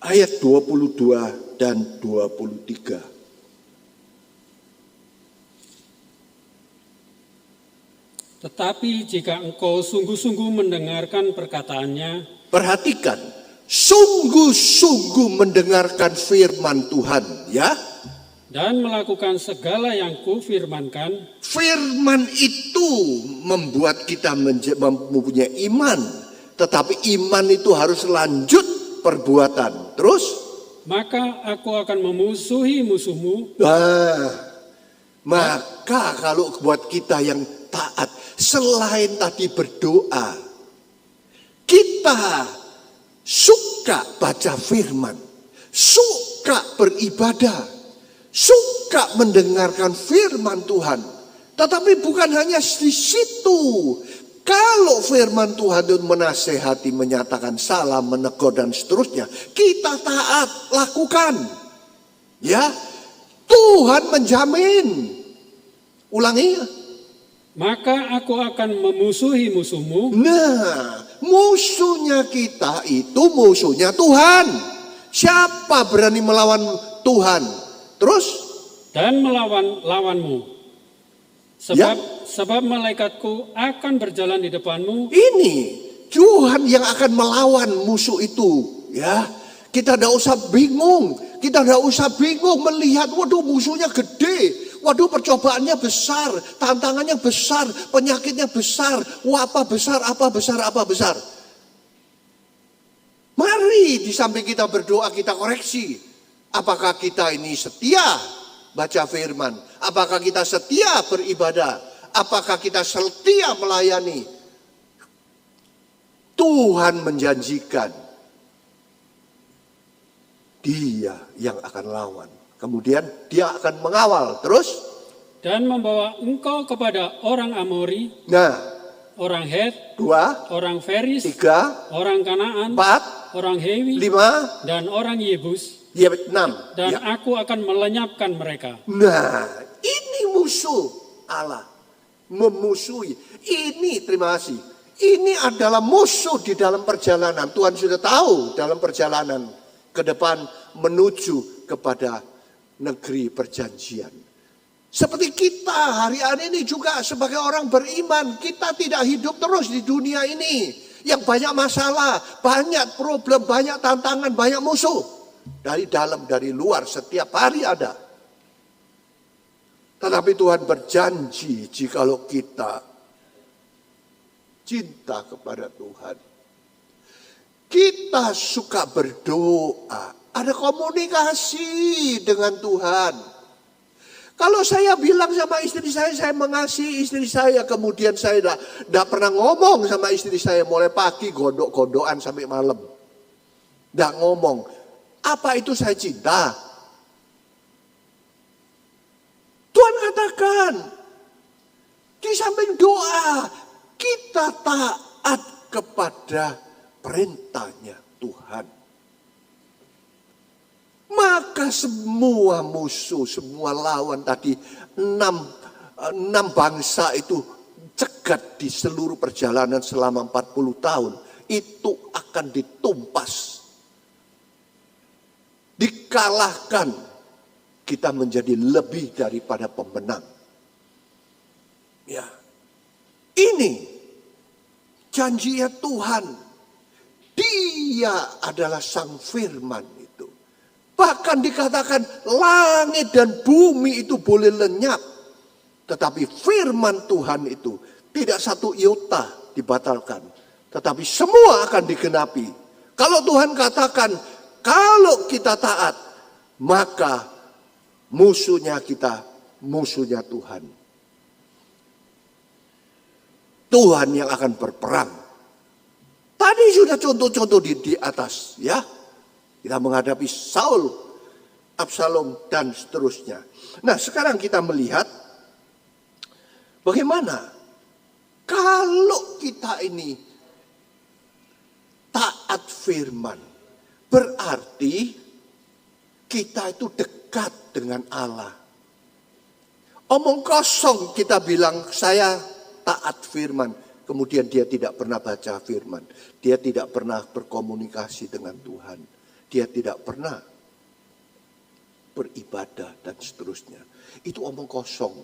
ayat 22 dan 23. Tetapi jika engkau sungguh-sungguh mendengarkan perkataannya, perhatikan, sungguh-sungguh mendengarkan firman Tuhan, ya. dan melakukan segala yang kufirmankan, Firman itu membuat kita mempunyai iman. Tetapi iman itu harus lanjut perbuatan. Terus? maka aku akan memusuhi musuhmu. Maka kalau buat kita yang taat, selain tadi berdoa, kita suka baca firman, suka beribadah, suka mendengarkan firman Tuhan. Tetapi bukan hanya di situ. Kalau firman Tuhan itu menasehati, menyatakan salah, menegur dan seterusnya, kita taat, lakukan. Ya, Tuhan menjamin. Ulangi. maka aku akan memusuhi musuhmu, Nah, musuhnya kita itu musuhnya Tuhan. Siapa berani melawan Tuhan? Terus? dan melawan lawanmu. Sebab malaikatku akan berjalan di depanmu, Ini Tuhan yang akan melawan musuh itu. Ya, kita tidak usah bingung. Kita tidak usah bingung melihat, waduh musuhnya gede. Waduh percobaannya besar, tantangannya besar, penyakitnya besar. Wah apa besar. Mari di samping kita berdoa kita koreksi. Apakah kita ini setia baca firman? Apakah kita setia beribadah? Apakah kita setia melayani? Tuhan menjanjikan Dia yang akan lawan. Kemudian Dia akan mengawal. Terus? dan membawa engkau kepada orang Amori, Nah, orang Het, 2, orang Feris, 3, orang Kanaan, 4, orang Hewi, 5, dan orang Yebus, 6. dan Ya. aku akan melenyapkan mereka. Nah, ini musuh Allah. Memusuhi. Ini terima kasih. Ini adalah musuh di dalam perjalanan. Tuhan sudah tahu dalam perjalanan ke depan menuju kepada negeri perjanjian. Seperti kita hari ini juga sebagai orang beriman, kita tidak hidup terus di dunia ini yang banyak masalah, banyak problem, banyak tantangan, banyak musuh. Dari dalam, dari luar, setiap hari ada. Tetapi Tuhan berjanji jikalau kita cinta kepada Tuhan, kita suka berdoa, ada komunikasi dengan Tuhan. Kalau saya bilang sama istri saya mengasihi istri saya, kemudian saya tidak pernah ngomong sama istri saya mulai pagi gondok-gondokan sampai malam. Tidak ngomong. Apa itu saya cinta? Tuhan katakan, di samping doa, kita taat kepada perintahnya Tuhan. Maka semua musuh, semua lawan tadi, enam bangsa itu cegat di seluruh perjalanan selama 40 tahun. Itu akan ditumpas. Dikalahkan. Kita menjadi lebih daripada pemenang. Ya. Ini janjinya Tuhan. Dia adalah sang firman itu. Bahkan dikatakan langit dan bumi itu boleh lenyap. Tetapi firman Tuhan itu tidak satu iota dibatalkan. Tetapi semua akan digenapi. Kalau Tuhan katakan, kalau kita taat, maka musuhnya kita, musuhnya Tuhan. Tuhan yang akan berperang. Tadi sudah contoh-contoh di atas, ya. Kita menghadapi Saul, Absalom, dan seterusnya. Nah, sekarang kita melihat bagaimana kalau kita ini taat firman, berarti kita itu dekat dengan Allah. Omong kosong kita bilang saya taat firman, kemudian dia tidak pernah baca firman, dia tidak pernah berkomunikasi dengan Tuhan. Dia tidak pernah beribadah dan seterusnya. Itu omong kosong.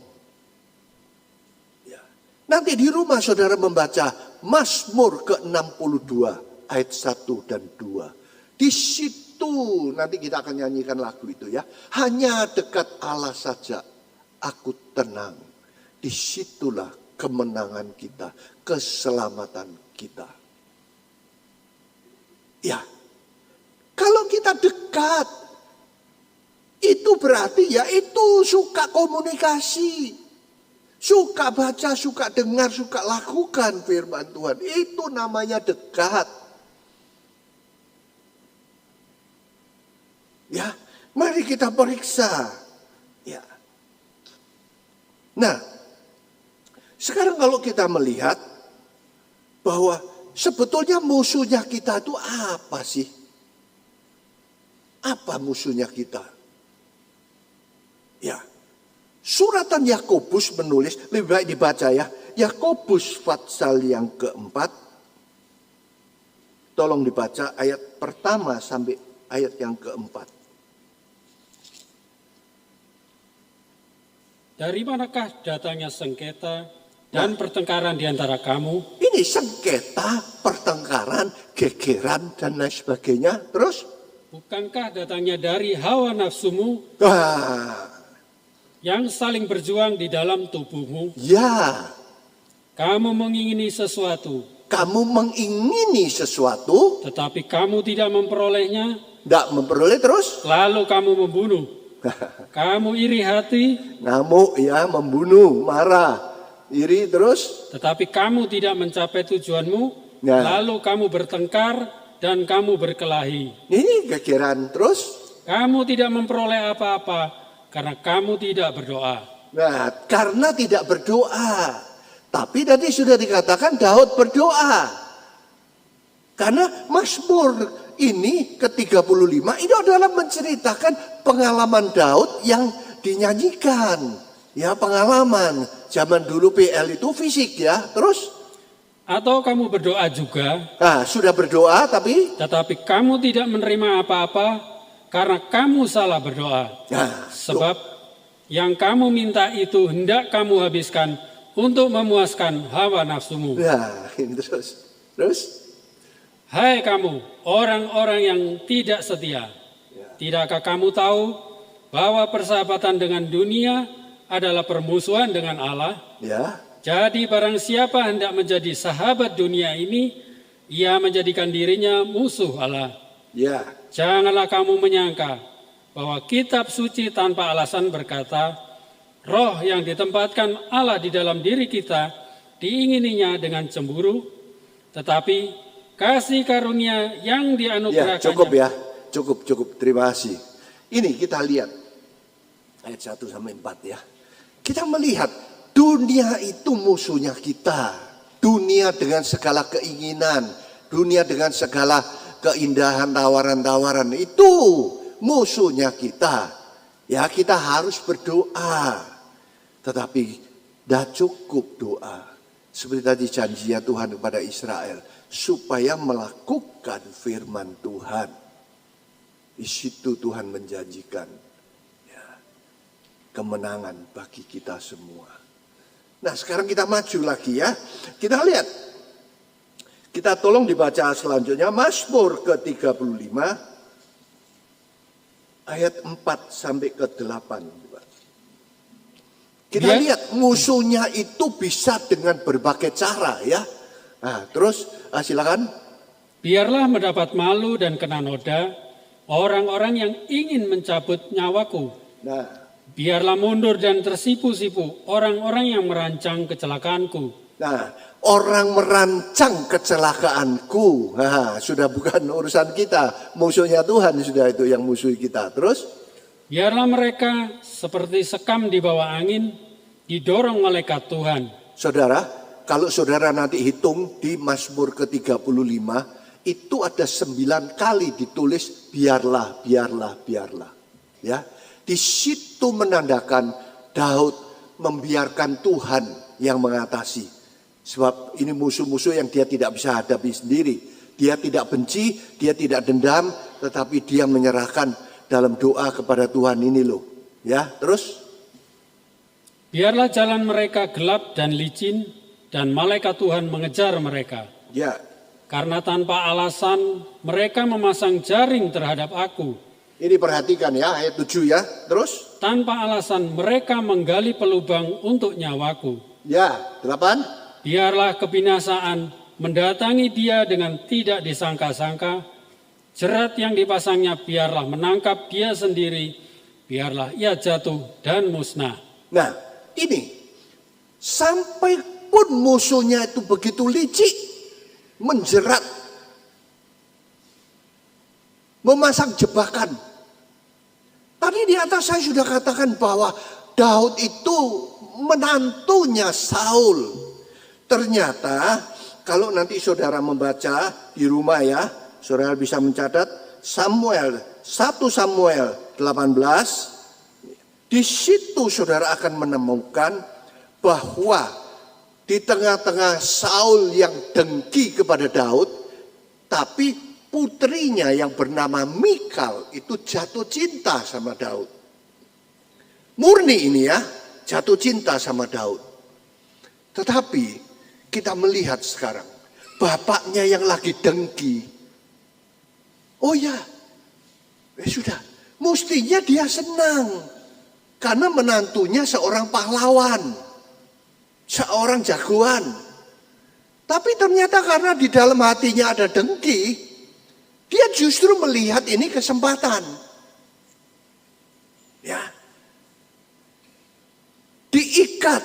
Ya. Nanti di rumah saudara membaca Mazmur ke-62 ayat 1 dan 2. Di situ nanti kita akan nyanyikan lagu itu ya. Hanya dekat Allah saja aku tenang. Disitulah kemenangan kita, keselamatan kita. Ya. Kalau kita dekat, itu berarti ya itu suka komunikasi. Suka baca, suka dengar, suka lakukan firman Tuhan. Itu namanya dekat. Ya, mari kita periksa. Ya. Nah, sekarang kalau kita melihat bahwa sebetulnya musuhnya kita itu apa sih? Apa musuhnya kita? Ya, suratan Yakobus menulis, lebih baik dibaca ya. Yakobus pasal yang keempat. Tolong dibaca ayat pertama sampai ayat yang keempat. Dari manakah datangnya sengketa dan pertengkaran di antara kamu? Ini sengketa, pertengkaran, gegeran, dan lain sebagainya. Terus? Bukankah datangnya dari hawa nafsumu yang saling berjuang di dalam tubuhmu? Ya, Kamu mengingini sesuatu, kamu mengingini sesuatu, tetapi kamu tidak memperolehnya, tidak memperoleh terus. lalu kamu membunuh. Kamu iri hati, Ngamuk ya, membunuh, marah, iri terus. tetapi kamu tidak mencapai tujuanmu, Ya. lalu kamu bertengkar dan kamu berkelahi. Ini gegeran terus. Kamu tidak memperoleh apa-apa karena kamu tidak berdoa. Nah, karena tidak berdoa. Tapi tadi sudah dikatakan Daud berdoa. Karena Mazmur ini ke-35 itu adalah menceritakan pengalaman Daud yang dinyanyikan. Ya, pengalaman. Zaman dulu PL itu fisik ya. Terus? Atau kamu berdoa juga, Nah, sudah berdoa tapi tetapi kamu tidak menerima apa-apa karena kamu salah berdoa. nah, Sebab yang kamu minta itu hendak kamu habiskan untuk memuaskan hawa nafsumu. nah, ini terus. Terus? Hai kamu, orang-orang yang tidak setia, tidakkah kamu tahu bahwa persahabatan dengan dunia adalah permusuhan dengan Allah? Ya. Jadi barang siapa hendak menjadi sahabat dunia ini, ia menjadikan dirinya musuh Allah. Ya. Janganlah kamu menyangka bahwa kitab suci tanpa alasan berkata, roh yang ditempatkan Allah di dalam diri kita diingininya dengan cemburu, tetapi kasih karunia yang Ya, dianugerahkannya. cukup ya. Cukup. Terima kasih. Ini kita lihat ayat 1 sampai 4 ya. Kita melihat dunia itu musuhnya kita. Dunia dengan segala keinginan, dunia dengan segala keindahan tawaran-tawaran itu musuhnya kita. Ya, kita harus berdoa. Tetapi dah cukup doa. Seperti tadi janjinya Tuhan kepada Israel, supaya melakukan firman Tuhan. Di situ Tuhan menjanjikan ya, kemenangan bagi kita semua. Nah, sekarang kita maju lagi ya. Kita lihat. Kita tolong dibaca selanjutnya Mazmur ke-35 ayat 4 sampai ke 8. Kita lihat musuhnya itu bisa dengan berbagai cara ya. Nah, terus silakan. Biarlah mendapat malu dan kena noda orang-orang yang ingin mencabut nyawaku. Nah, Biarlah mundur dan tersipu-sipu orang-orang yang merancang kecelakaanku. nah, orang merancang kecelakaanku. Nah, sudah bukan urusan kita. Musuhnya Tuhan sudah itu yang musuhi kita. Terus? Biarlah mereka seperti sekam di bawah angin, didorong malaikat Tuhan. Saudara, kalau saudara nanti hitung di Mazmur ke-35, itu ada 9 kali ditulis biarlah. Ya, di situ menandakan Daud membiarkan Tuhan yang mengatasi. Sebab ini musuh-musuh yang dia tidak bisa hadapi sendiri. Dia tidak benci, dia tidak dendam, tetapi dia menyerahkan dalam doa kepada Tuhan ini loh. Ya, terus? Biarlah jalan mereka gelap dan licin, dan malaikat Tuhan mengejar mereka. Ya, Karena tanpa alasan mereka memasang jaring terhadap aku. ini perhatikan ya ayat 7 ya. Terus? Tanpa alasan mereka menggali pelubang untuk nyawaku. Ya, 8. Biarlah kebinasaan mendatangi dia dengan tidak disangka-sangka. Jerat yang dipasangnya biarlah menangkap dia sendiri. Biarlah ia jatuh dan musnah. Nah, ini sampai pun musuhnya itu begitu licik, menjerat, memasang jebakan. Tadi di atas saya sudah katakan bahwa Daud itu menantunya Saul. Ternyata kalau nanti saudara membaca di rumah ya, saudara bisa mencatat 1 Samuel 18. Di situ saudara akan menemukan bahwa Di tengah-tengah Saul yang dengki kepada Daud, tapi putrinya yang bernama Mikal itu jatuh cinta sama Daud. Murni ini ya, jatuh cinta sama Daud. Tetapi kita melihat sekarang, bapaknya yang lagi dengki. Oh ya, sudah, mestinya dia senang. Karena menantunya seorang pahlawan. Seorang jagoan. Tapi ternyata karena di dalam hatinya ada dengki, dia justru melihat ini kesempatan. Ya. Diikat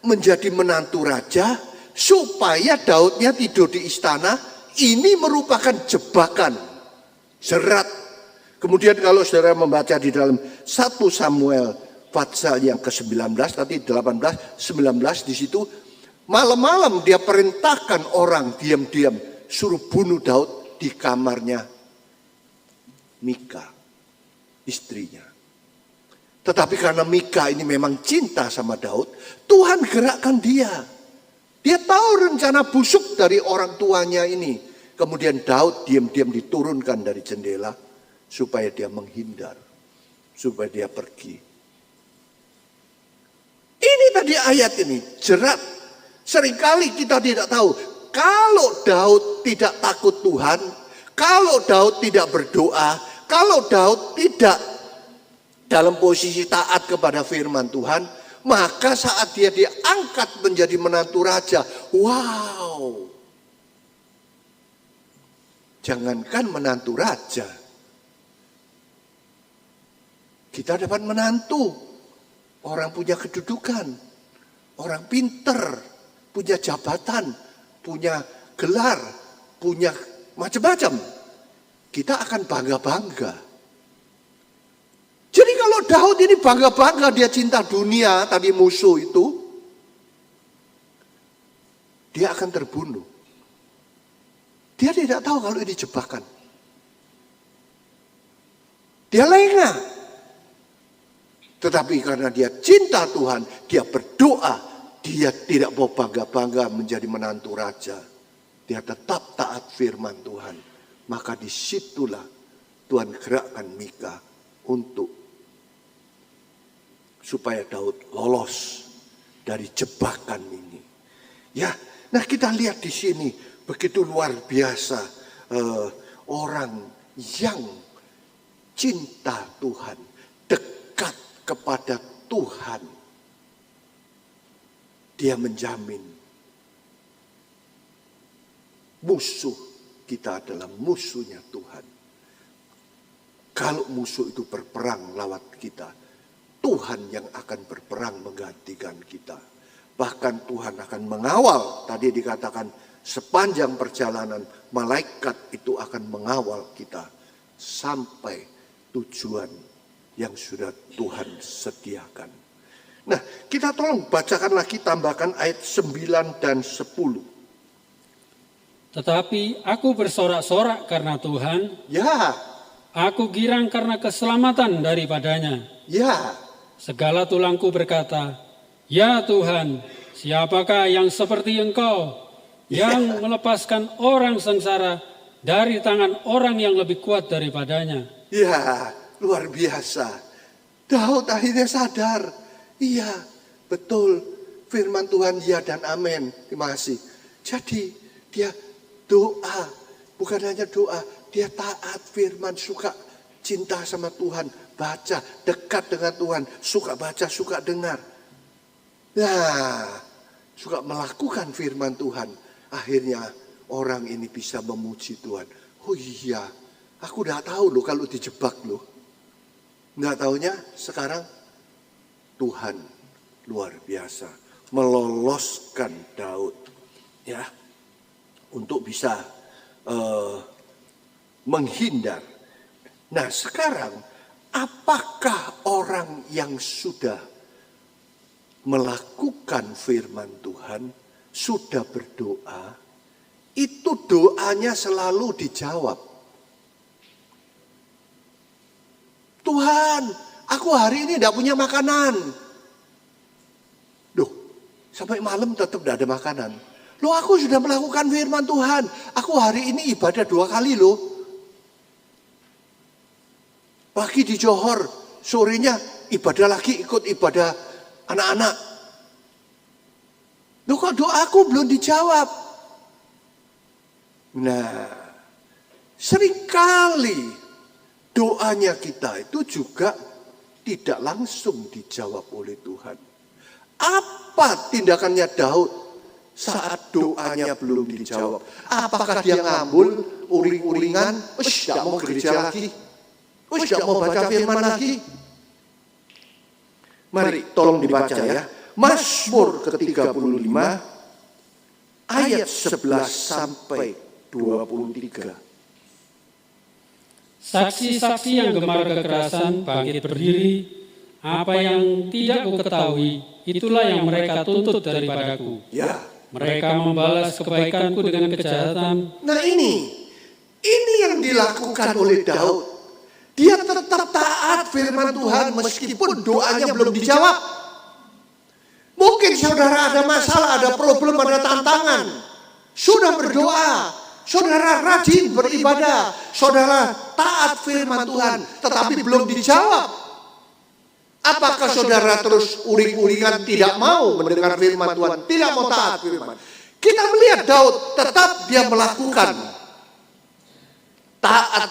menjadi menantu raja supaya Daudnya tidur di istana. Ini merupakan jebakan, jerat. Kemudian kalau saudara membaca di dalam 1 Samuel pasal yang ke-19, nanti 18, 19 di situ, malam-malam dia perintahkan orang diam-diam suruh bunuh Daud di kamarnya Mika, istrinya. Tetapi karena Mika ini memang cinta sama Daud, Tuhan gerakkan dia. Dia tahu rencana busuk dari orang tuanya ini. Kemudian Daud diam-diam diturunkan dari jendela supaya dia menghindar, supaya dia pergi. Ini tadi ayat ini, jerat. Seringkali kita tidak tahu. Kalau Daud tidak takut Tuhan, kalau Daud tidak berdoa, kalau Daud tidak dalam posisi taat kepada firman Tuhan, maka saat dia diangkat menjadi menantu raja, wow. Jangankan menantu raja, kita dapat menantu. Orang punya kedudukan, orang pinter, punya jabatan, punya gelar, punya macam-macam. Kita akan bangga-bangga. Jadi kalau Daud ini bangga-bangga dia cinta dunia, tadi musuh itu, dia akan terbunuh. Dia tidak tahu kalau ini jebakan. Dia lengah. Tetapi karena dia cinta Tuhan, dia berdoa, dia tidak mau bangga-bangga menjadi menantu raja. Dia tetap taat firman Tuhan. Maka disitulah Tuhan gerakkan Mika untuk supaya Daud lolos dari jebakan ini. Ya, nah kita lihat di sini begitu luar biasa orang yang cinta Tuhan, dekat kepada Tuhan, dia menjamin musuh kita adalah musuhnya Tuhan. Kalau musuh itu berperang lawan kita, Tuhan yang akan berperang menggantikan kita. Bahkan Tuhan akan mengawal, tadi dikatakan sepanjang perjalanan malaikat itu akan mengawal kita sampai tujuan yang sudah Tuhan sediakan. Nah, kita tolong bacakan lagi, tambahkan ayat 9 dan 10. Tetapi aku bersorak-sorak karena Tuhan. Ya. Aku girang karena keselamatan daripadanya. Ya. Segala tulangku berkata, ya Tuhan, siapakah yang seperti Engkau, yang melepaskan orang sengsara dari tangan orang yang lebih kuat daripadanya. Ya. Luar biasa. Daud akhirnya sadar. Iya, betul. Firman Tuhan ya dan amin. Terima kasih. Jadi dia doa. Bukan hanya doa. Dia taat firman. Suka cinta sama Tuhan. Baca. Dekat dengan Tuhan. Suka baca, suka dengar. Nah, suka melakukan firman Tuhan. Akhirnya orang ini bisa memuji Tuhan. Oh iya, aku udah tahu loh kalau dijebak loh. Nggak taunya sekarang Tuhan luar biasa meloloskan Daud ya untuk bisa menghindar. Nah sekarang apakah orang yang sudah melakukan firman Tuhan, sudah berdoa, itu doanya selalu dijawab. Tuhan, aku hari ini tidak punya makanan. Duh, Sampai malam tetap tidak ada makanan. Loh, aku sudah melakukan firman Tuhan. Aku hari ini ibadah 2 kali loh. Pagi di Johor, sorenya ibadah lagi, ikut ibadah anak-anak. Loh, kok doaku belum dijawab? Nah, seringkali doanya kita itu juga tidak langsung dijawab oleh Tuhan. Apa tindakannya Daud saat doanya belum dijawab? Apakah dia ngambul, uring-uringan, tidak mau gereja lagi, tidak mau baca firman lagi? Mari tolong dibaca ya. Mazmur ke-35 ayat 11 sampai 23. Saksi-saksi yang gemar kekerasan bangkit berdiri. Apa yang tidak ku ketahui, itulah yang mereka tuntut daripadaku. Ya. Mereka membalas kebaikanku dengan kejahatan. Nah ini yang dilakukan oleh Daud. Dia tetap taat firman Tuhan meskipun doanya belum dijawab. Mungkin saudara ada masalah, ada problem, ada tantangan. Sudah berdoa, saudara rajin beribadah, saudara taat firman Tuhan, tetapi belum dijawab. Apakah saudara terus uring-uringan tidak mau mendengar firman Tuhan, tidak mau taat firman? Kita melihat Daud tetap dia melakukan taat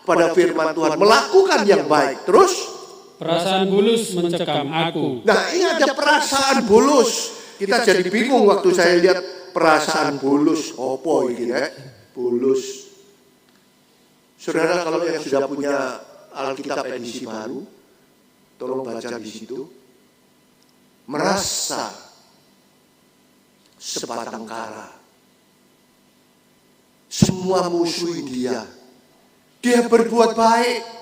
pada firman Tuhan, melakukan yang baik. Terus Perasaan bulus mencekam aku. nah ini ada perasaan bulus. Kita jadi bingung waktu saya lihat perasaan bulus. Opo ini ya, bulus. Saudara kalau yang sudah punya Alkitab edisi baru, tolong baca di situ. Merasa sebatang kara. Semua musuhi dia. Dia berbuat baik.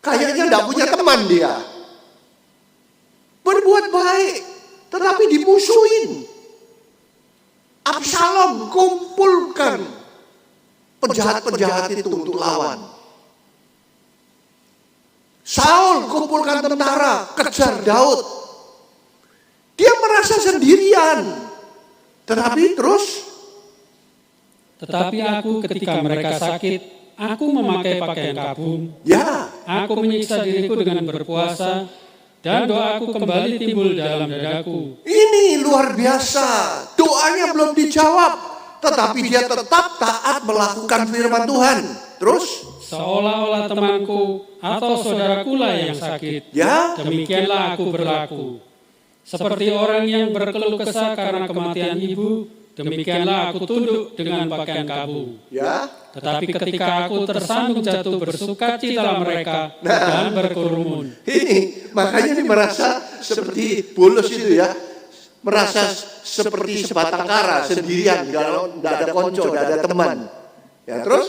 Kayaknya tidak punya teman dia. Berbuat baik, tetapi dimusuhin. Absalom kumpulkan penjahat-penjahat itu untuk lawan. Saul kumpulkan tentara, kejar Daud. Dia merasa sendirian. Tetapi aku ketika mereka sakit, aku memakai pakaian kabung. ya, Aku menyiksa diriku dengan berpuasa, dan doaku kembali timbul dalam dadaku. ini luar biasa. Doanya belum dijawab, tetapi dia tetap taat melakukan firman Tuhan. Terus, Seolah-olah temanku atau saudaraku lah yang sakit. ya, Demikianlah aku berlaku. Seperti orang yang berkeluh kesah karena kematian ibu, demikianlah aku tunduk dengan pakaian kabung. ya. Tetapi ketika aku tersandung jatuh, bersukacitalah mereka dan berkerumun. Ini makanya ini merasa seperti bulus itu ya, merasa seperti sebatang kara sendirian, kalau tidak ada konco, tidak ada teman. Ya terus,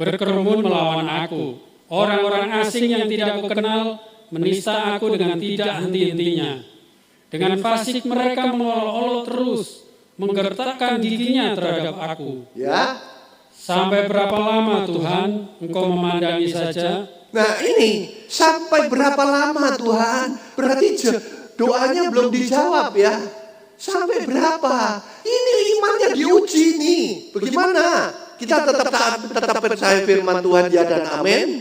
Berkerumun melawan aku. Orang-orang asing yang tidak aku kenal menista aku dengan tidak henti-hentinya. Dengan fasik mereka mengolok-olok terus, menggertakkan giginya terhadap aku. ya. Sampai berapa lama Tuhan Engkau memandangi saja? Nah ini sampai berapa lama Tuhan? Berarti doanya belum dijawab ya. Sampai berapa? Ini imannya diuji nih. Bagaimana? Kita tetap percaya firman Tuhan ya dan amin.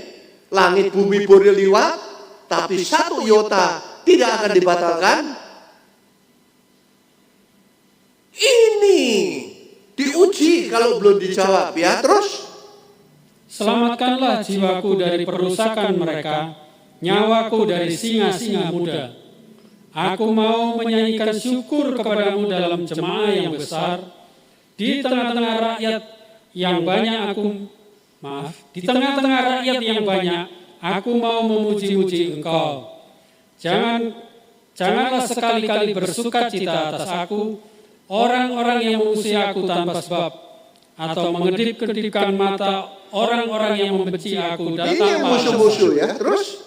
Langit bumi boleh liwat, tapi satu iota tidak akan dibatalkan. Ini diuji kalau belum dijawab ya. Terus Selamatkanlah jiwaku dari perusakan mereka, nyawaku dari singa-singa muda. Aku mau menyanyikan syukur kepadamu dalam jemaah yang besar, di tengah-tengah rakyat yang banyak di tengah-tengah rakyat yang banyak, aku mau memuji-muji Engkau. Janganlah sekali-kali bersukacita atas aku, orang-orang yang memusuhi aku tanpa sebab, atau mengedip-kedipkan mata orang-orang yang membenci aku dan ini yang musuh-musuh ya. Terus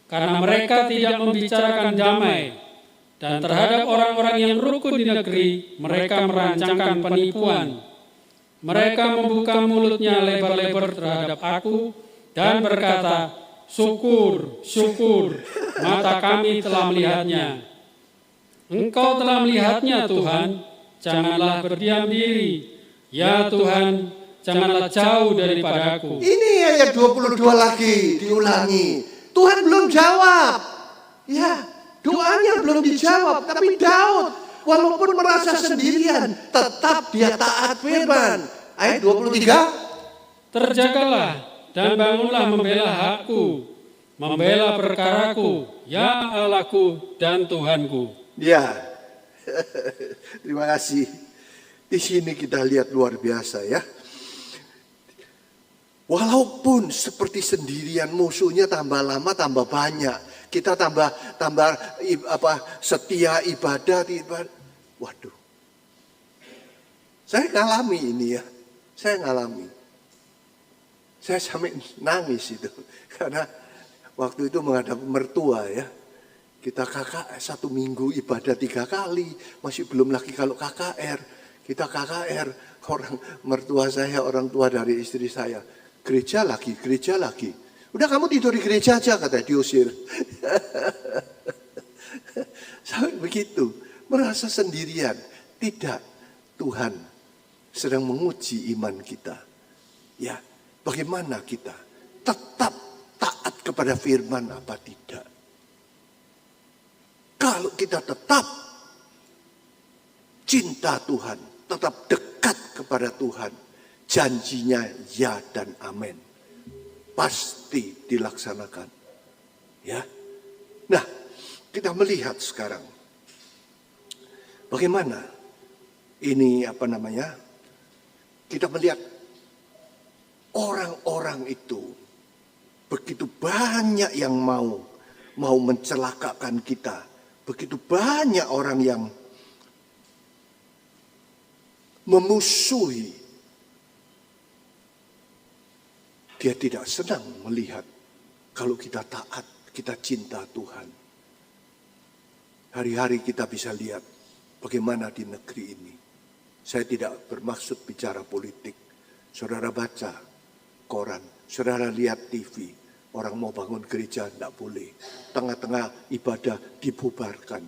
karena mereka tidak membicarakan damai, dan terhadap orang-orang yang rukun di negeri, mereka merancangkan penipuan. Mereka membuka mulutnya lebar-lebar terhadap aku dan berkata, syukur, syukur, mata kami telah melihatnya. Engkau telah melihatnya Tuhan, janganlah berdiam diri. Ya Tuhan, janganlah jauh daripadaku. Ini ayat 22 lagi diulangi. Tuhan belum jawab. Ya, doanya belum dijawab. Tapi Daud walaupun merasa sendirian, tetap dia taat firman. Ayat 23. Terjagalah dan bangunlah membela hakku, membela perkaraku, ya Allahku dan Tuhanku. Ya, terima kasih. Di sini kita lihat luar biasa ya. Walaupun seperti sendirian, musuhnya tambah lama tambah banyak. Kita tambah setia ibadah. Waduh, saya ngalami ini ya. Saya ngalami. Saya sampai nangis itu karena waktu itu menghadapi mertua ya. Kita KKR 1 minggu ibadah 3 kali, masih belum lagi kalau KKR. Kita KKR, orang mertua saya, orang tua dari istri saya, gereja lagi. Udah kamu tidur di gereja aja, katanya, diusir. Sampai begitu, merasa sendirian. Tidak, Tuhan sedang menguji iman kita. Ya, bagaimana kita tetap taat kepada firman apa tidak? Kalau kita tetap cinta Tuhan, tetap dekat kepada Tuhan, janjinya ya dan amin. Pasti dilaksanakan. Ya. Nah, kita melihat sekarang bagaimana ini kita melihat orang-orang itu begitu banyak yang mau mencelakakan kita. Begitu banyak orang yang memusuhi. Dia tidak senang melihat kalau kita taat, kita cinta Tuhan. Hari-hari kita bisa lihat bagaimana di negeri ini. Saya tidak bermaksud bicara politik. Saudara baca koran, saudara lihat TV. Orang mau bangun gereja tidak boleh. Tengah-tengah ibadah dibubarkan.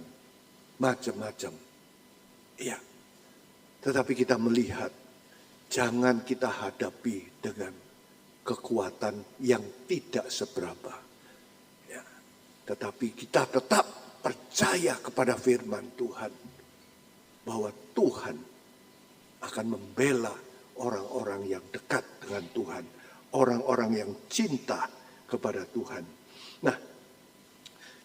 Macam-macam. Iya. Tetapi kita melihat. Jangan kita hadapi dengan kekuatan yang tidak seberapa. Ya. Tetapi kita tetap percaya kepada firman Tuhan. Bahwa Tuhan akan membela orang-orang yang dekat dengan Tuhan. Orang-orang yang cinta kepada Tuhan. Nah,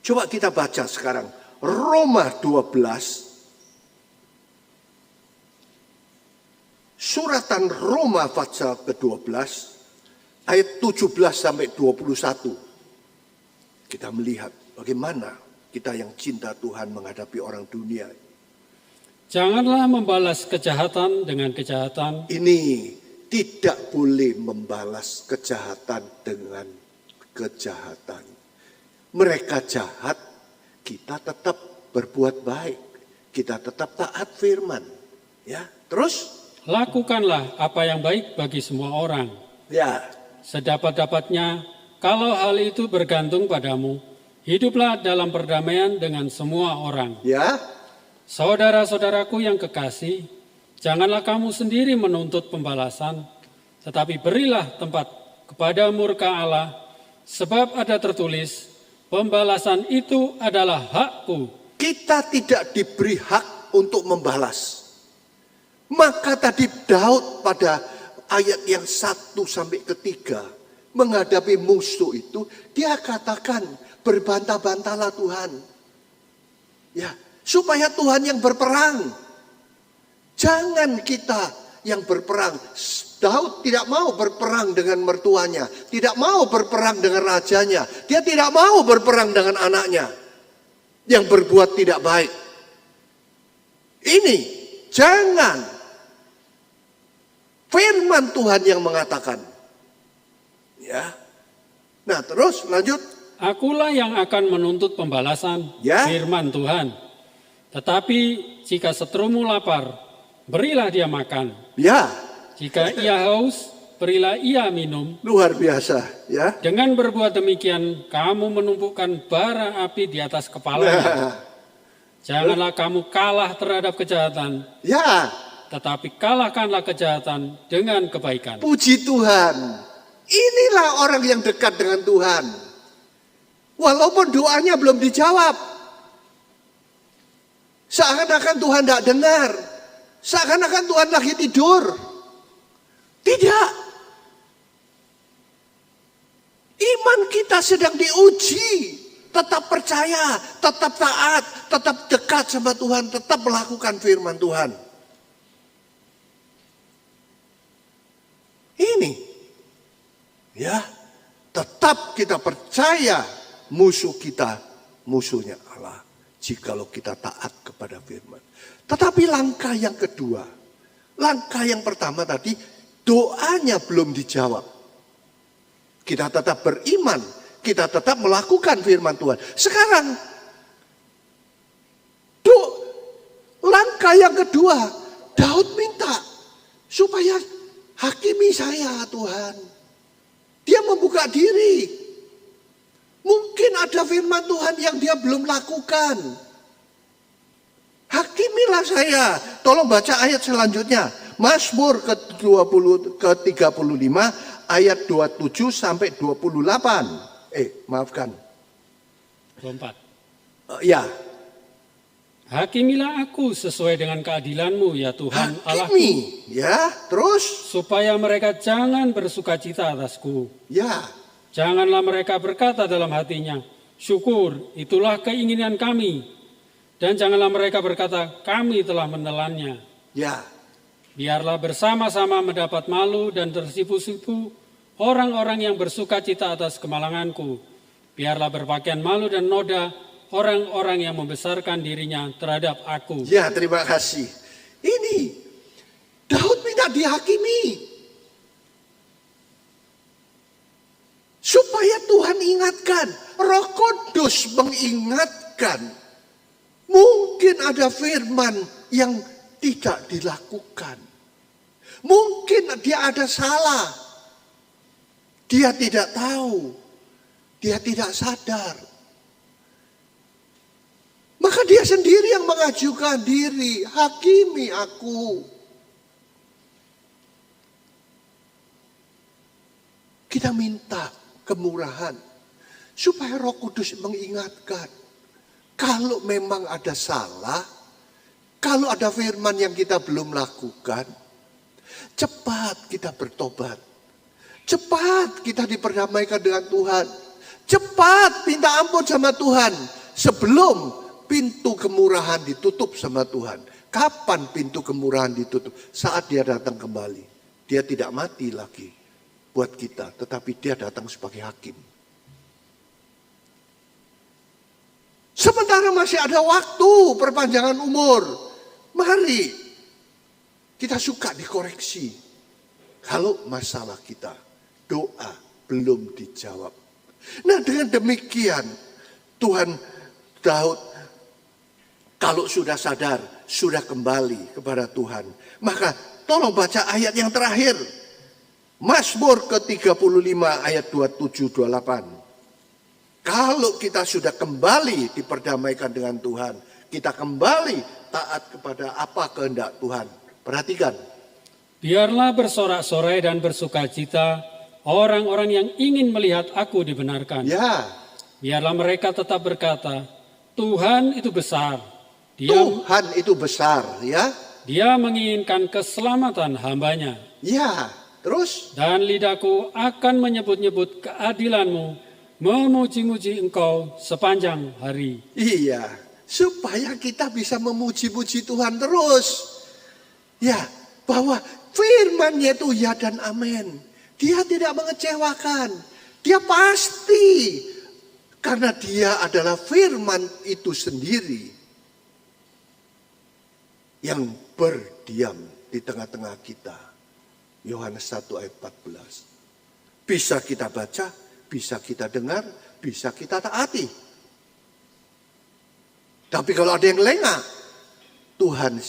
coba kita baca sekarang Roma 12. Suratan Roma pasal ke-12 ayat 17 sampai 21. Kita melihat bagaimana kita yang cinta Tuhan menghadapi orang dunia. Janganlah membalas kejahatan dengan kejahatan. Ini tidak boleh membalas kejahatan dengan kejahatan. Mereka jahat, kita tetap berbuat baik. Kita tetap taat firman. Ya, terus? Lakukanlah apa yang baik bagi semua orang. Ya. Sedapat-dapatnya, kalau hal itu bergantung padamu, hiduplah dalam perdamaian dengan semua orang. Ya. Saudara-saudaraku yang kekasih, janganlah kamu sendiri menuntut pembalasan, tetapi berilah tempat kepada murka Allah, sebab ada tertulis, pembalasan itu adalah hakku. Kita tidak diberi hak untuk membalas. Maka tadi Daud pada ayat yang 1 sampai 3 menghadapi musuh itu, dia katakan berbantah-bantahlah Tuhan. Ya, supaya Tuhan yang berperang. Jangan kita yang berperang. Daud tidak mau berperang dengan mertuanya. Tidak mau berperang dengan rajanya. Dia tidak mau berperang dengan anaknya. Yang berbuat tidak baik. Ini, jangan. Firman Tuhan yang mengatakan. Ya. Nah terus lanjut. Akulah yang akan menuntut pembalasan, ya. Firman Tuhan. Tetapi jika seterumu lapar, berilah dia makan. Ya. Jika ia haus, berilah ia minum. Luar biasa, ya. Dengan berbuat demikian, kamu menumpukan bara api di atas kepalanya. Janganlah kamu kalah terhadap kejahatan, Ya, tetapi kalahkanlah kejahatan dengan kebaikan. puji Tuhan. Inilah orang yang dekat dengan Tuhan. Walaupun doanya belum dijawab. Seakan-akan Tuhan tidak dengar. Seakan-akan Tuhan lagi tidur. Tidak. Iman kita sedang diuji. Tetap percaya, tetap taat, tetap dekat sama Tuhan, tetap melakukan firman Tuhan. Ini, ya, tetap kita percaya musuh kita, musuhnya Allah. Jikalau kita taat kepada firman. Tetapi langkah yang kedua, langkah yang pertama tadi, doanya belum dijawab. Kita tetap beriman, kita tetap melakukan firman Tuhan. Sekarang, langkah yang kedua, Daud minta supaya hakimi saya Tuhan. Dia membuka diri. Mungkin ada firman Tuhan yang dia belum lakukan. Hakimilah saya. Tolong baca ayat selanjutnya. Mazmur ke-35 ayat 27 sampai 28. Maafkan. 24. Ya. Hakimilah aku sesuai dengan keadilan-Mu ya Tuhan Allahku, Hakimi. Ya, terus. supaya mereka jangan bersukacita atasku. Ya. Janganlah mereka berkata dalam hatinya, syukur, itulah keinginan kami. Dan janganlah mereka berkata, kami telah menelannya. Ya. Biarlah bersama-sama mendapat malu dan tersipu-sipu orang-orang yang bersukacita atas kemalanganku. Biarlah berpakaian malu dan noda orang-orang yang membesarkan dirinya terhadap aku. Ya, terima kasih. Ini Daud minta dihakimi. Supaya Tuhan ingatkan, Roh Kudus mengingatkan. Mungkin ada firman yang tidak dilakukan. Mungkin dia ada salah. Dia tidak tahu. Dia tidak sadar. Maka dia sendiri yang mengajukan diri. Hakimi aku. Kita minta kemurahan. Supaya Roh Kudus mengingatkan. Kalau memang ada salah. Kalau ada firman yang kita belum lakukan. Cepat kita bertobat. Cepat kita diperdamaikan dengan Tuhan. Cepat minta ampun sama Tuhan. Sebelum pintu kemurahan ditutup sama Tuhan. Kapan pintu kemurahan ditutup? Saat dia datang kembali. Dia tidak mati lagi buat kita. Tetapi dia datang sebagai hakim. Sementara masih ada waktu perpanjangan umur. Mari kita suka dikoreksi. Kalau masalah kita, doa belum dijawab. Nah, dengan demikian Tuhan Daud kalau sudah sadar, sudah kembali kepada Tuhan, maka tolong baca ayat yang terakhir. Mazmur ke-35 ayat 27-28. Kalau kita sudah kembali diperdamaikan dengan Tuhan, kita kembali taat kepada apa kehendak Tuhan. Perhatikan. Biarlah bersorak-sorai dan bersukacita orang-orang yang ingin melihat aku dibenarkan. Ya. Biarlah mereka tetap berkata, Tuhan itu besar. Tuhan itu besar, ya. Dia menginginkan keselamatan hambanya. Ya, terus? Dan lidahku akan menyebut-nyebut keadilan-Mu, memuji-muji Engkau sepanjang hari. Iya, supaya kita bisa memuji-muji Tuhan terus. Ya, bahwa firman-Nya itu ya dan amin. Dia tidak mengecewakan. Dia pasti. Karena dia adalah firman itu sendiri. Yang berdiam di tengah-tengah kita. Yohanes 1 ayat 14. Bisa kita baca, bisa kita dengar, bisa kita taati. Tapi kalau ada yang lengah, Tuhan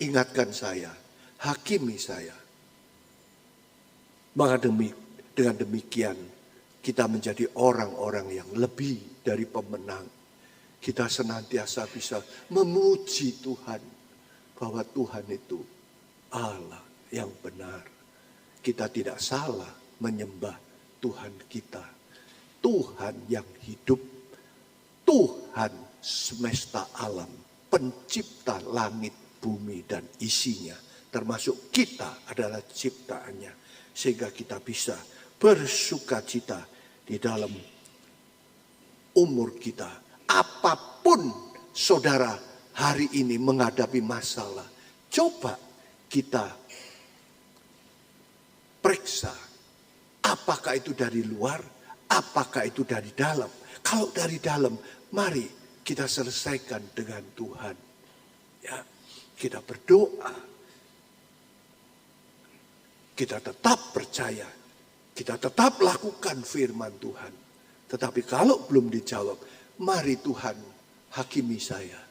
ingatkan saya, hakimi saya. Maka dengan demikian kita menjadi orang-orang yang lebih dari pemenang. kita senantiasa bisa memuji Tuhan, bahwa Tuhan itu Allah yang benar. Kita tidak salah menyembah Tuhan kita, Tuhan yang hidup, Tuhan semesta alam, pencipta langit, bumi, dan isinya. Termasuk kita adalah ciptaannya. Sehingga kita bisa bersukacita di dalam umur kita. Apapun saudara hari ini menghadapi masalah, coba kita periksa, apakah itu dari luar, apakah itu dari dalam. Kalau dari dalam, mari kita selesaikan dengan Tuhan. Ya, kita berdoa, kita tetap percaya, kita tetap lakukan firman Tuhan. Tetapi kalau belum dijawab, mari Tuhan hakimi saya,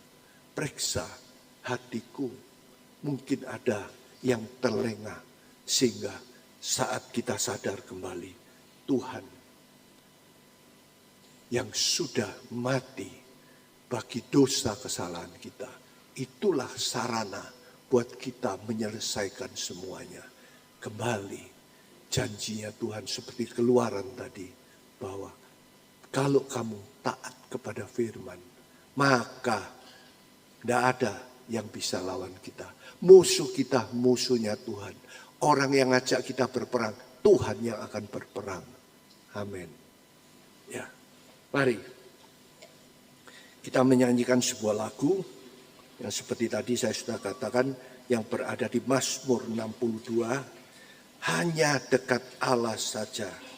periksa hatiku. Mungkin ada yang terlengah, sehingga saat kita sadar kembali, Tuhan yang sudah mati bagi dosa kesalahan kita, itulah sarana buat kita menyelesaikan semuanya. Kembali janjinya Tuhan seperti Keluaran tadi, bahwa kalau kamu taat kepada firman, maka tidak ada yang bisa lawan kita. Musuh kita, musuhnya Tuhan. Orang yang ngajak kita berperang, Tuhan yang akan berperang. Amin. Ya, mari kita menyanyikan sebuah lagu yang seperti tadi saya sudah katakan, yang berada di Mazmur 62, hanya dekat Allah saja.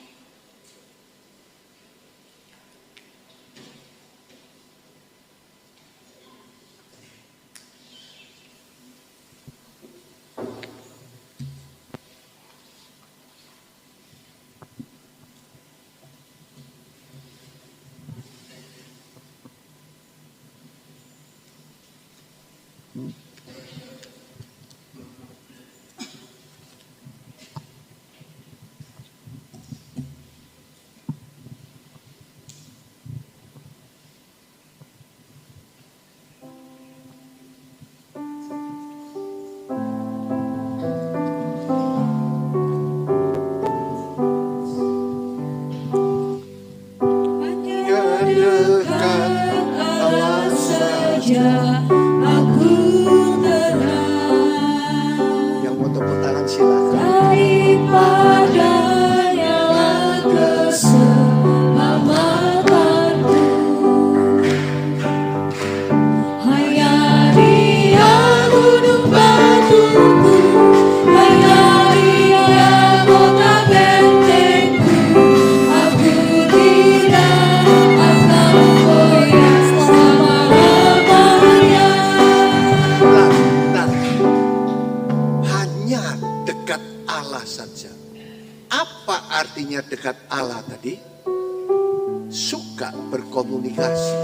Yang mau tepuk tangan silakan. Artinya dekat Allah tadi, suka berkomunikasi,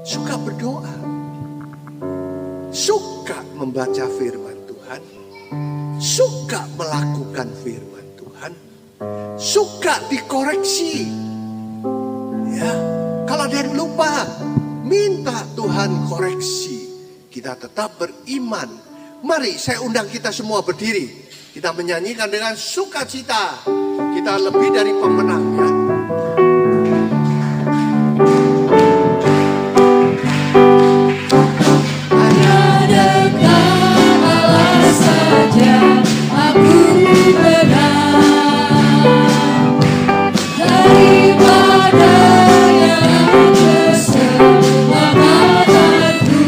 suka berdoa, suka membaca firman Tuhan, suka melakukan firman Tuhan, suka dikoreksi. Ya, kalau ada yang lupa, minta Tuhan koreksi. Kita tetap beriman. Mari saya undang kita semua berdiri. Kita menyanyikan dengan sukacita. Kita lebih dari pemenang, ya. Hanya dekat Allah saja aku berang, daripada yang keselamatanku.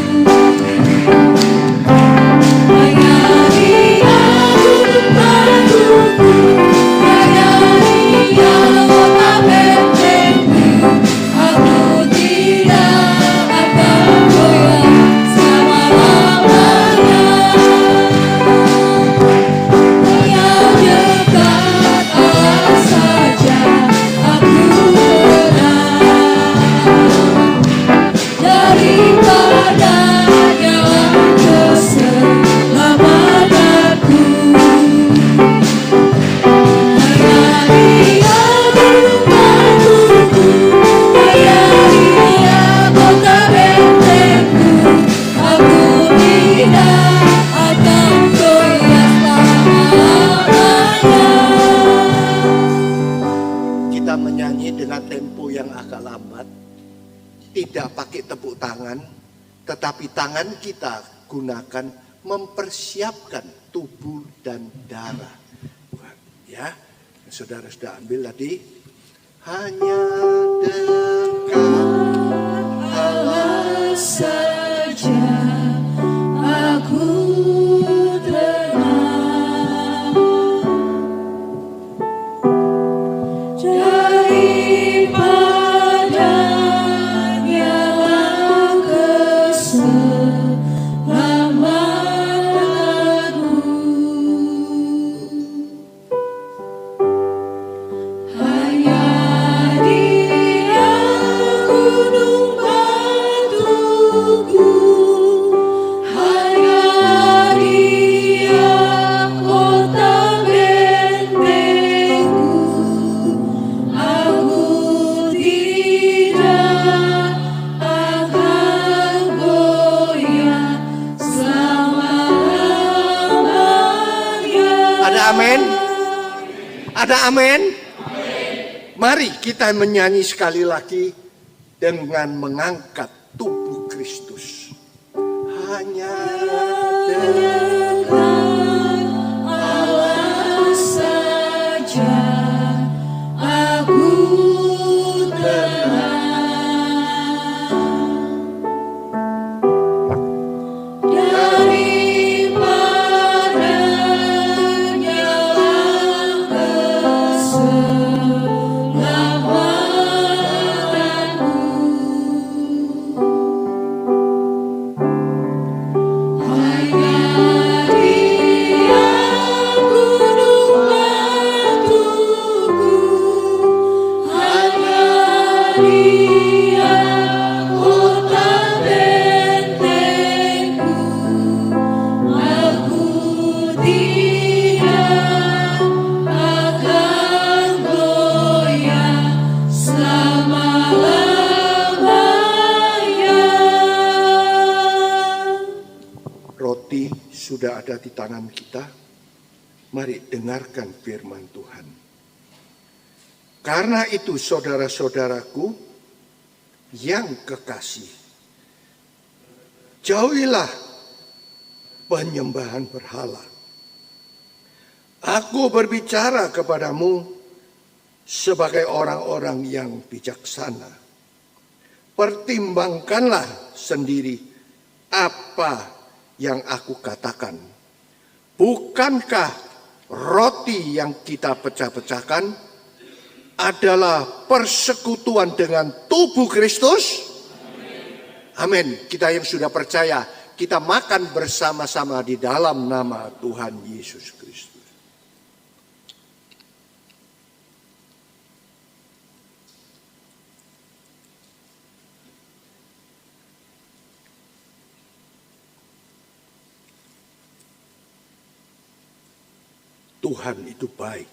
Hanya Dia untuk bantuku, hanya Dia tetapi tangan kita gunakan mempersiapkan tubuh dan darah. Ya, saudara sudah ambil tadi. Hanya dekat Allah saja aku tenang, daripadanya lah keselamatanku. Hanya Dia gunung batuku, hanya Dia kota bentengku. Aku tidak akan goyah selama-lamanya. Ada amin? Ada amin? Mari kita menyanyi sekali lagi dengan mengangkat tubuh Kristus. Hanya Dekat Allah saja aku tenang, daripadanya lah keselamatanku. Hanya Dia gunung batuku, hanya Dia kota bentengku. Aku tidak akan goyah selama-lamanya. roti sudah ada di tangan kita. Mari dengarkan firman Tuhan. Karena itu saudara-saudaraku yang kekasih, jauhilah penyembahan berhala. Aku berbicara kepadamu sebagai orang-orang yang bijaksana. Pertimbangkanlah sendiri apa yang aku katakan. Bukankah roti yang kita pecah-pecahkan adalah persekutuan dengan tubuh Kristus? Amin. Kita yang sudah percaya, kita makan bersama-sama di dalam nama Tuhan Yesus Kristus. Tuhan itu baik.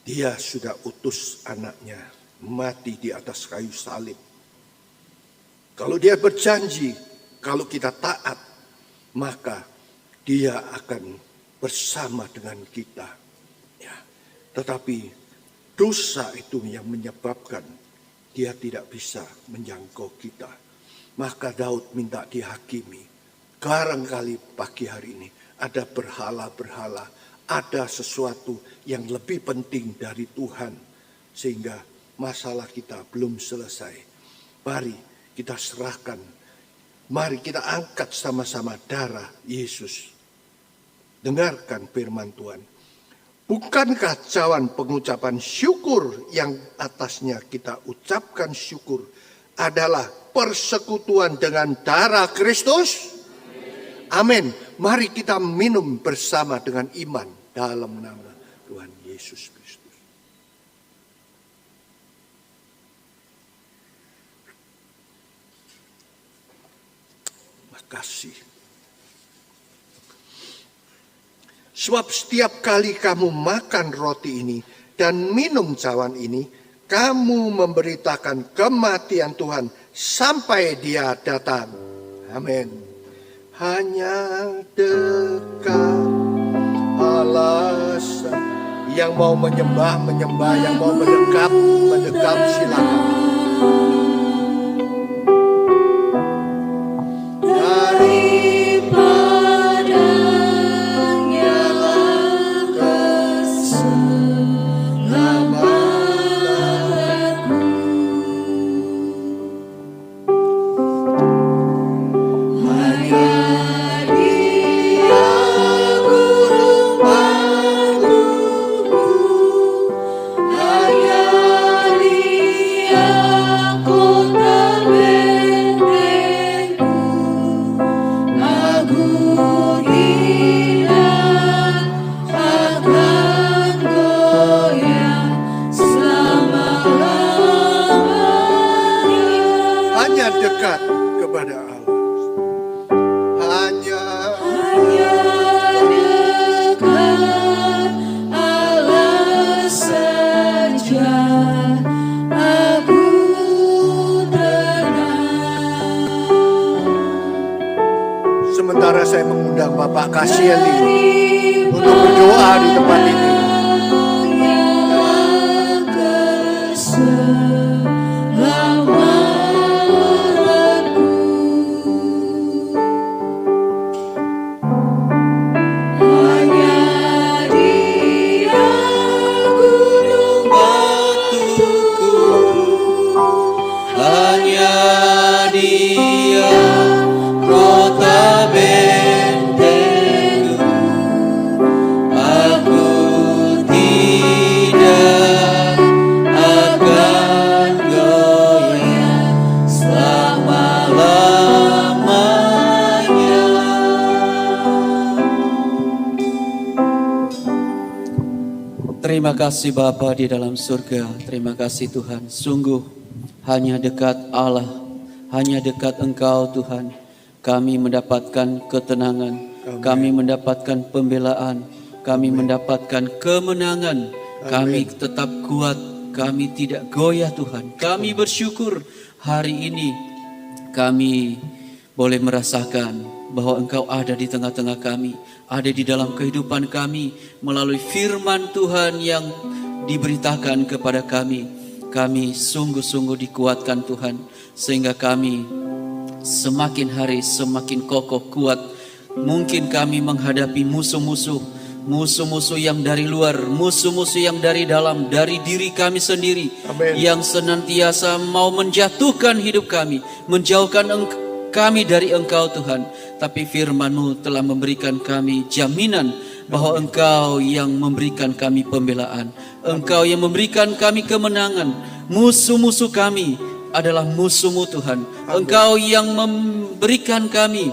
Dia sudah utus anaknya mati di atas kayu salib. Kalau dia berjanji, kalau kita taat, maka dia akan bersama dengan kita. Ya. Tetapi dosa itu yang menyebabkan dia tidak bisa menjangkau kita. Maka Daud minta dihakimi. Barangkali pagi hari ini ada berhala-berhala, ada sesuatu yang lebih penting dari Tuhan, sehingga masalah kita belum selesai. Mari kita serahkan, mari kita angkat sama-sama darah Yesus. Dengarkan firman Tuhan. Bukankah cawan pengucapan syukur yang atasnya kita ucapkan syukur adalah persekutuan dengan darah Kristus? Amin. Mari kita minum bersama dengan iman dalam nama Tuhan Yesus Kristus. Makasih. Sebab setiap kali kamu makan roti ini dan minum cawan ini, kamu memberitakan kematian Tuhan sampai Dia datang. Amin. Hanya dekat Allah. Yang mau menyembah, yang mau mendekap, silakan. Saudara, saya mengundang Bapak Kasieli untuk berdoa di tempat ini. Terima kasih Bapa di dalam surga, terima kasih Tuhan. Sungguh hanya dekat Allah, hanya dekat Engkau Tuhan, kami mendapatkan ketenangan, kami mendapatkan pembelaan, kami mendapatkan kemenangan, kami tetap kuat, kami tidak goyah Tuhan. Kami bersyukur hari ini kami boleh merasakan bahwa Engkau ada di tengah-tengah kami, ada di dalam kehidupan kami melalui firman Tuhan yang diberitakan kepada kami. Kami sungguh-sungguh dikuatkan Tuhan, sehingga kami semakin hari semakin kokoh kuat. Mungkin kami menghadapi musuh-musuh yang dari luar, musuh-musuh yang dari dalam, dari diri kami sendiri. Amen. Yang senantiasa mau menjatuhkan hidup kami, menjauhkan kami dari Engkau Tuhan. Tapi firman-Mu telah memberikan kami jaminan bahwa Engkau yang memberikan kami pembelaan, Engkau yang memberikan kami kemenangan. Musuh-musuh kami adalah musuh-Mu Tuhan. Engkau yang memberikan kami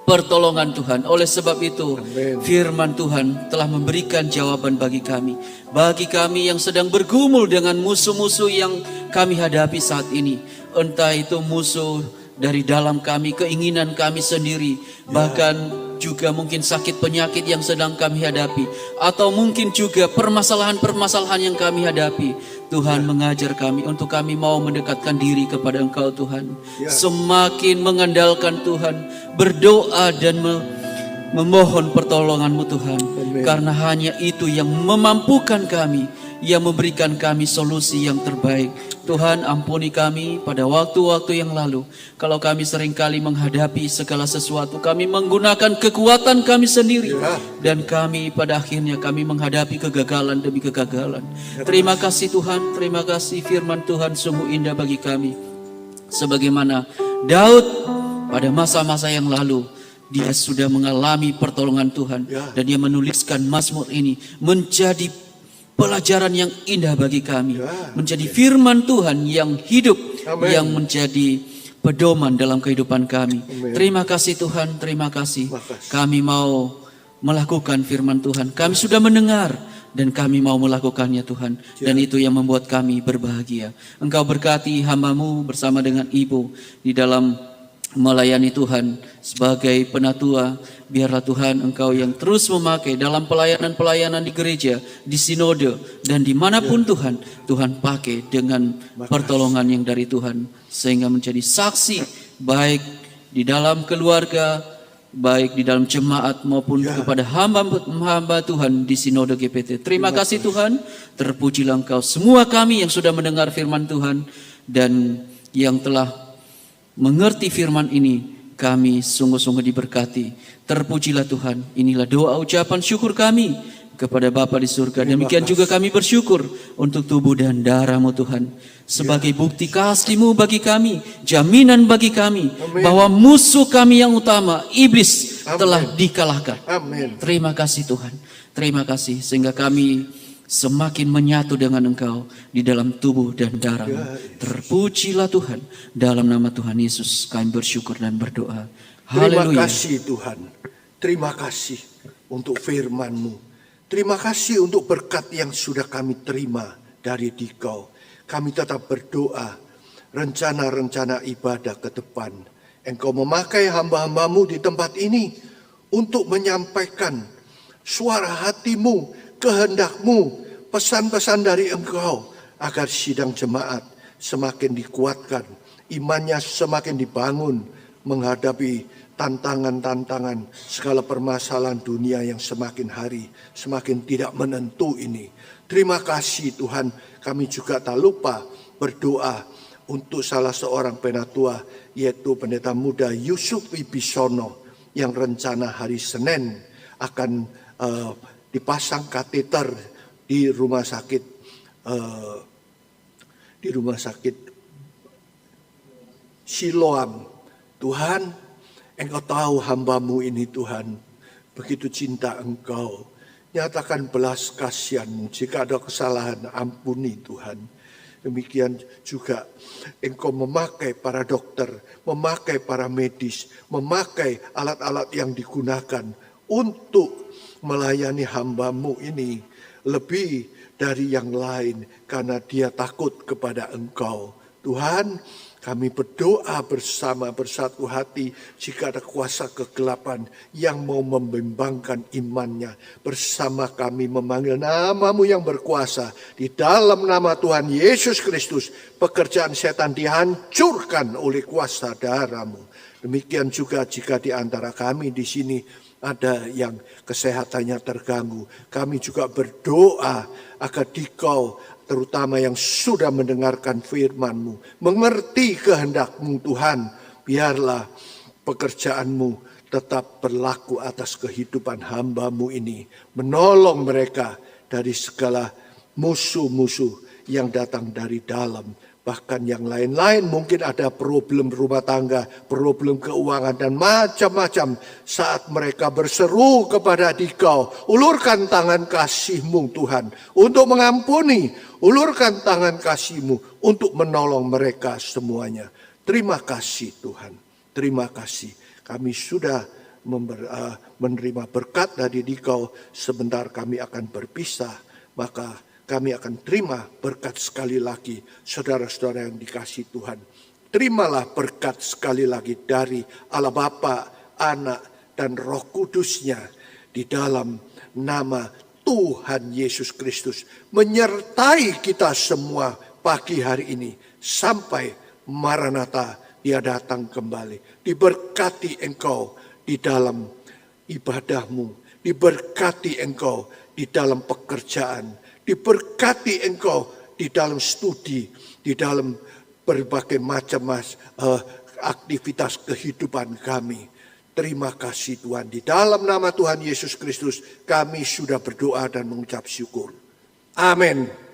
pertolongan Tuhan. Oleh sebab itu, firman Tuhan telah memberikan jawaban bagi kami. Bagi kami yang sedang bergumul dengan musuh-musuh yang kami hadapi saat ini. Entah itu musuh dari dalam kami, keinginan kami sendiri, bahkan juga mungkin sakit penyakit yang sedang kami hadapi, atau mungkin juga permasalahan-permasalahan yang kami hadapi. Tuhan mengajar kami untuk kami mau mendekatkan diri kepada Engkau Tuhan, semakin mengandalkan Tuhan, berdoa dan memohon pertolongan-Mu Tuhan. Karena hanya itu yang memampukan kami, yang memberikan kami solusi yang terbaik. Tuhan, ampuni kami pada waktu-waktu yang lalu, kalau kami seringkali menghadapi segala sesuatu, kami menggunakan kekuatan kami sendiri, dan kami pada akhirnya kami menghadapi kegagalan demi kegagalan. Terima kasih Tuhan, terima kasih firman Tuhan sungguh indah bagi kami. Sebagaimana Daud pada masa-masa yang lalu, dia sudah mengalami pertolongan Tuhan, dan dia menuliskan Mazmur ini menjadi pelajaran yang indah bagi kami, menjadi firman Tuhan yang hidup, yang menjadi pedoman dalam kehidupan kami. Terima kasih Tuhan, terima kasih. Kami mau melakukan firman Tuhan. Kami sudah mendengar dan kami mau melakukannya Tuhan. Dan itu yang membuat kami berbahagia. Engkau berkati hamba-Mu bersama dengan Ibu di dalam melayani Tuhan sebagai penatua. Biarlah Tuhan Engkau yang terus memakai dalam pelayanan-pelayanan di gereja, di sinode, dan dimanapun Tuhan pakai dengan pertolongan yang dari Tuhan, sehingga menjadi saksi baik di dalam keluarga, baik di dalam jemaat maupun kepada hamba Tuhan di sinode GPT. Terima kasih Tuhan, terpujilah Engkau semua kami yang sudah mendengar firman Tuhan dan yang telah mengerti firman ini. Kami sungguh-sungguh diberkati. Terpujilah Tuhan. Inilah doa ucapan syukur kami kepada Bapa di surga. Demikian juga kami bersyukur untuk tubuh dan darah-Mu Tuhan. Sebagai bukti kasih-Mu bagi kami. Jaminan bagi kami. Bahwa musuh kami yang utama, iblis, telah dikalahkan. Terima kasih Tuhan. Terima kasih. Sehingga kami semakin menyatu dengan Engkau di dalam tubuh dan darah. Terpujilah Tuhan. Dalam nama Tuhan Yesus kami bersyukur dan berdoa. Haleluya. Terima kasih Tuhan. Terima kasih untuk firman-Mu. Terima kasih untuk berkat yang sudah kami terima dari Dikau. Kami tetap berdoa rencana-rencana ibadah ke depan. Engkau memakai hamba-hamba-Mu di tempat ini untuk menyampaikan suara hati-Mu, kehendak-Mu, pesan-pesan dari Engkau, agar sidang jemaat semakin dikuatkan, imannya semakin dibangun menghadapi tantangan-tantangan, segala permasalahan dunia yang semakin hari semakin tidak menentu ini. Terima kasih Tuhan, kami juga tak lupa berdoa untuk salah seorang penatua, yaitu Pendeta Muda Yusuf Wibisono, yang rencana hari Senin akan dipasang kateter di rumah sakit Siloam. Tuhan, Engkau tahu hamba-Mu ini Tuhan, begitu cinta Engkau. Nyatakan belas kasihan-Mu, jika ada kesalahan ampuni Tuhan. Demikian juga Engkau memakai para dokter, memakai para medis, memakai alat-alat yang digunakan untuk melayani hamba-Mu ini lebih dari yang lain karena dia takut kepada Engkau. Tuhan, kami berdoa bersama bersatu hati jika ada kuasa kegelapan yang mau membimbangkan imannya. Bersama kami memanggil nama-Mu yang berkuasa. Di dalam nama Tuhan Yesus Kristus, pekerjaan setan dihancurkan oleh kuasa darah-Mu. Demikian juga jika di antara kami di sini ada yang kesehatannya terganggu. Kami juga berdoa agar Dikau, terutama yang sudah mendengarkan firman-Mu, mengerti kehendak-Mu Tuhan, biarlah pekerjaan-Mu tetap berlaku atas kehidupan hamba-Mu ini, menolong mereka dari segala musuh-musuh yang datang dari dalam. Bahkan yang lain-lain mungkin ada problem rumah tangga, problem keuangan dan macam-macam. Saat mereka berseru kepada Dikau, ulurkan tangan kasih-Mu Tuhan untuk mengampuni. Ulurkan tangan kasih-Mu untuk menolong mereka semuanya. Terima kasih Tuhan, terima kasih. Kami sudah menerima berkat dari Dikau, sebentar kami akan berpisah. Maka kami akan terima berkat sekali lagi, saudara-saudara yang dikasihi Tuhan. Terimalah berkat sekali lagi dari Allah Bapa, Anak, dan Roh Kudus-Nya di dalam nama Tuhan Yesus Kristus. Menyertai kita semua pagi hari ini sampai Maranatha Dia datang kembali. Diberkati engkau di dalam ibadahmu, diberkati engkau di dalam pekerjaan, diberkati engkau di dalam studi, di dalam berbagai macam aktivitas kehidupan kami. Terima kasih Tuhan. Di dalam nama Tuhan Yesus Kristus kami sudah berdoa dan mengucap syukur. Amin.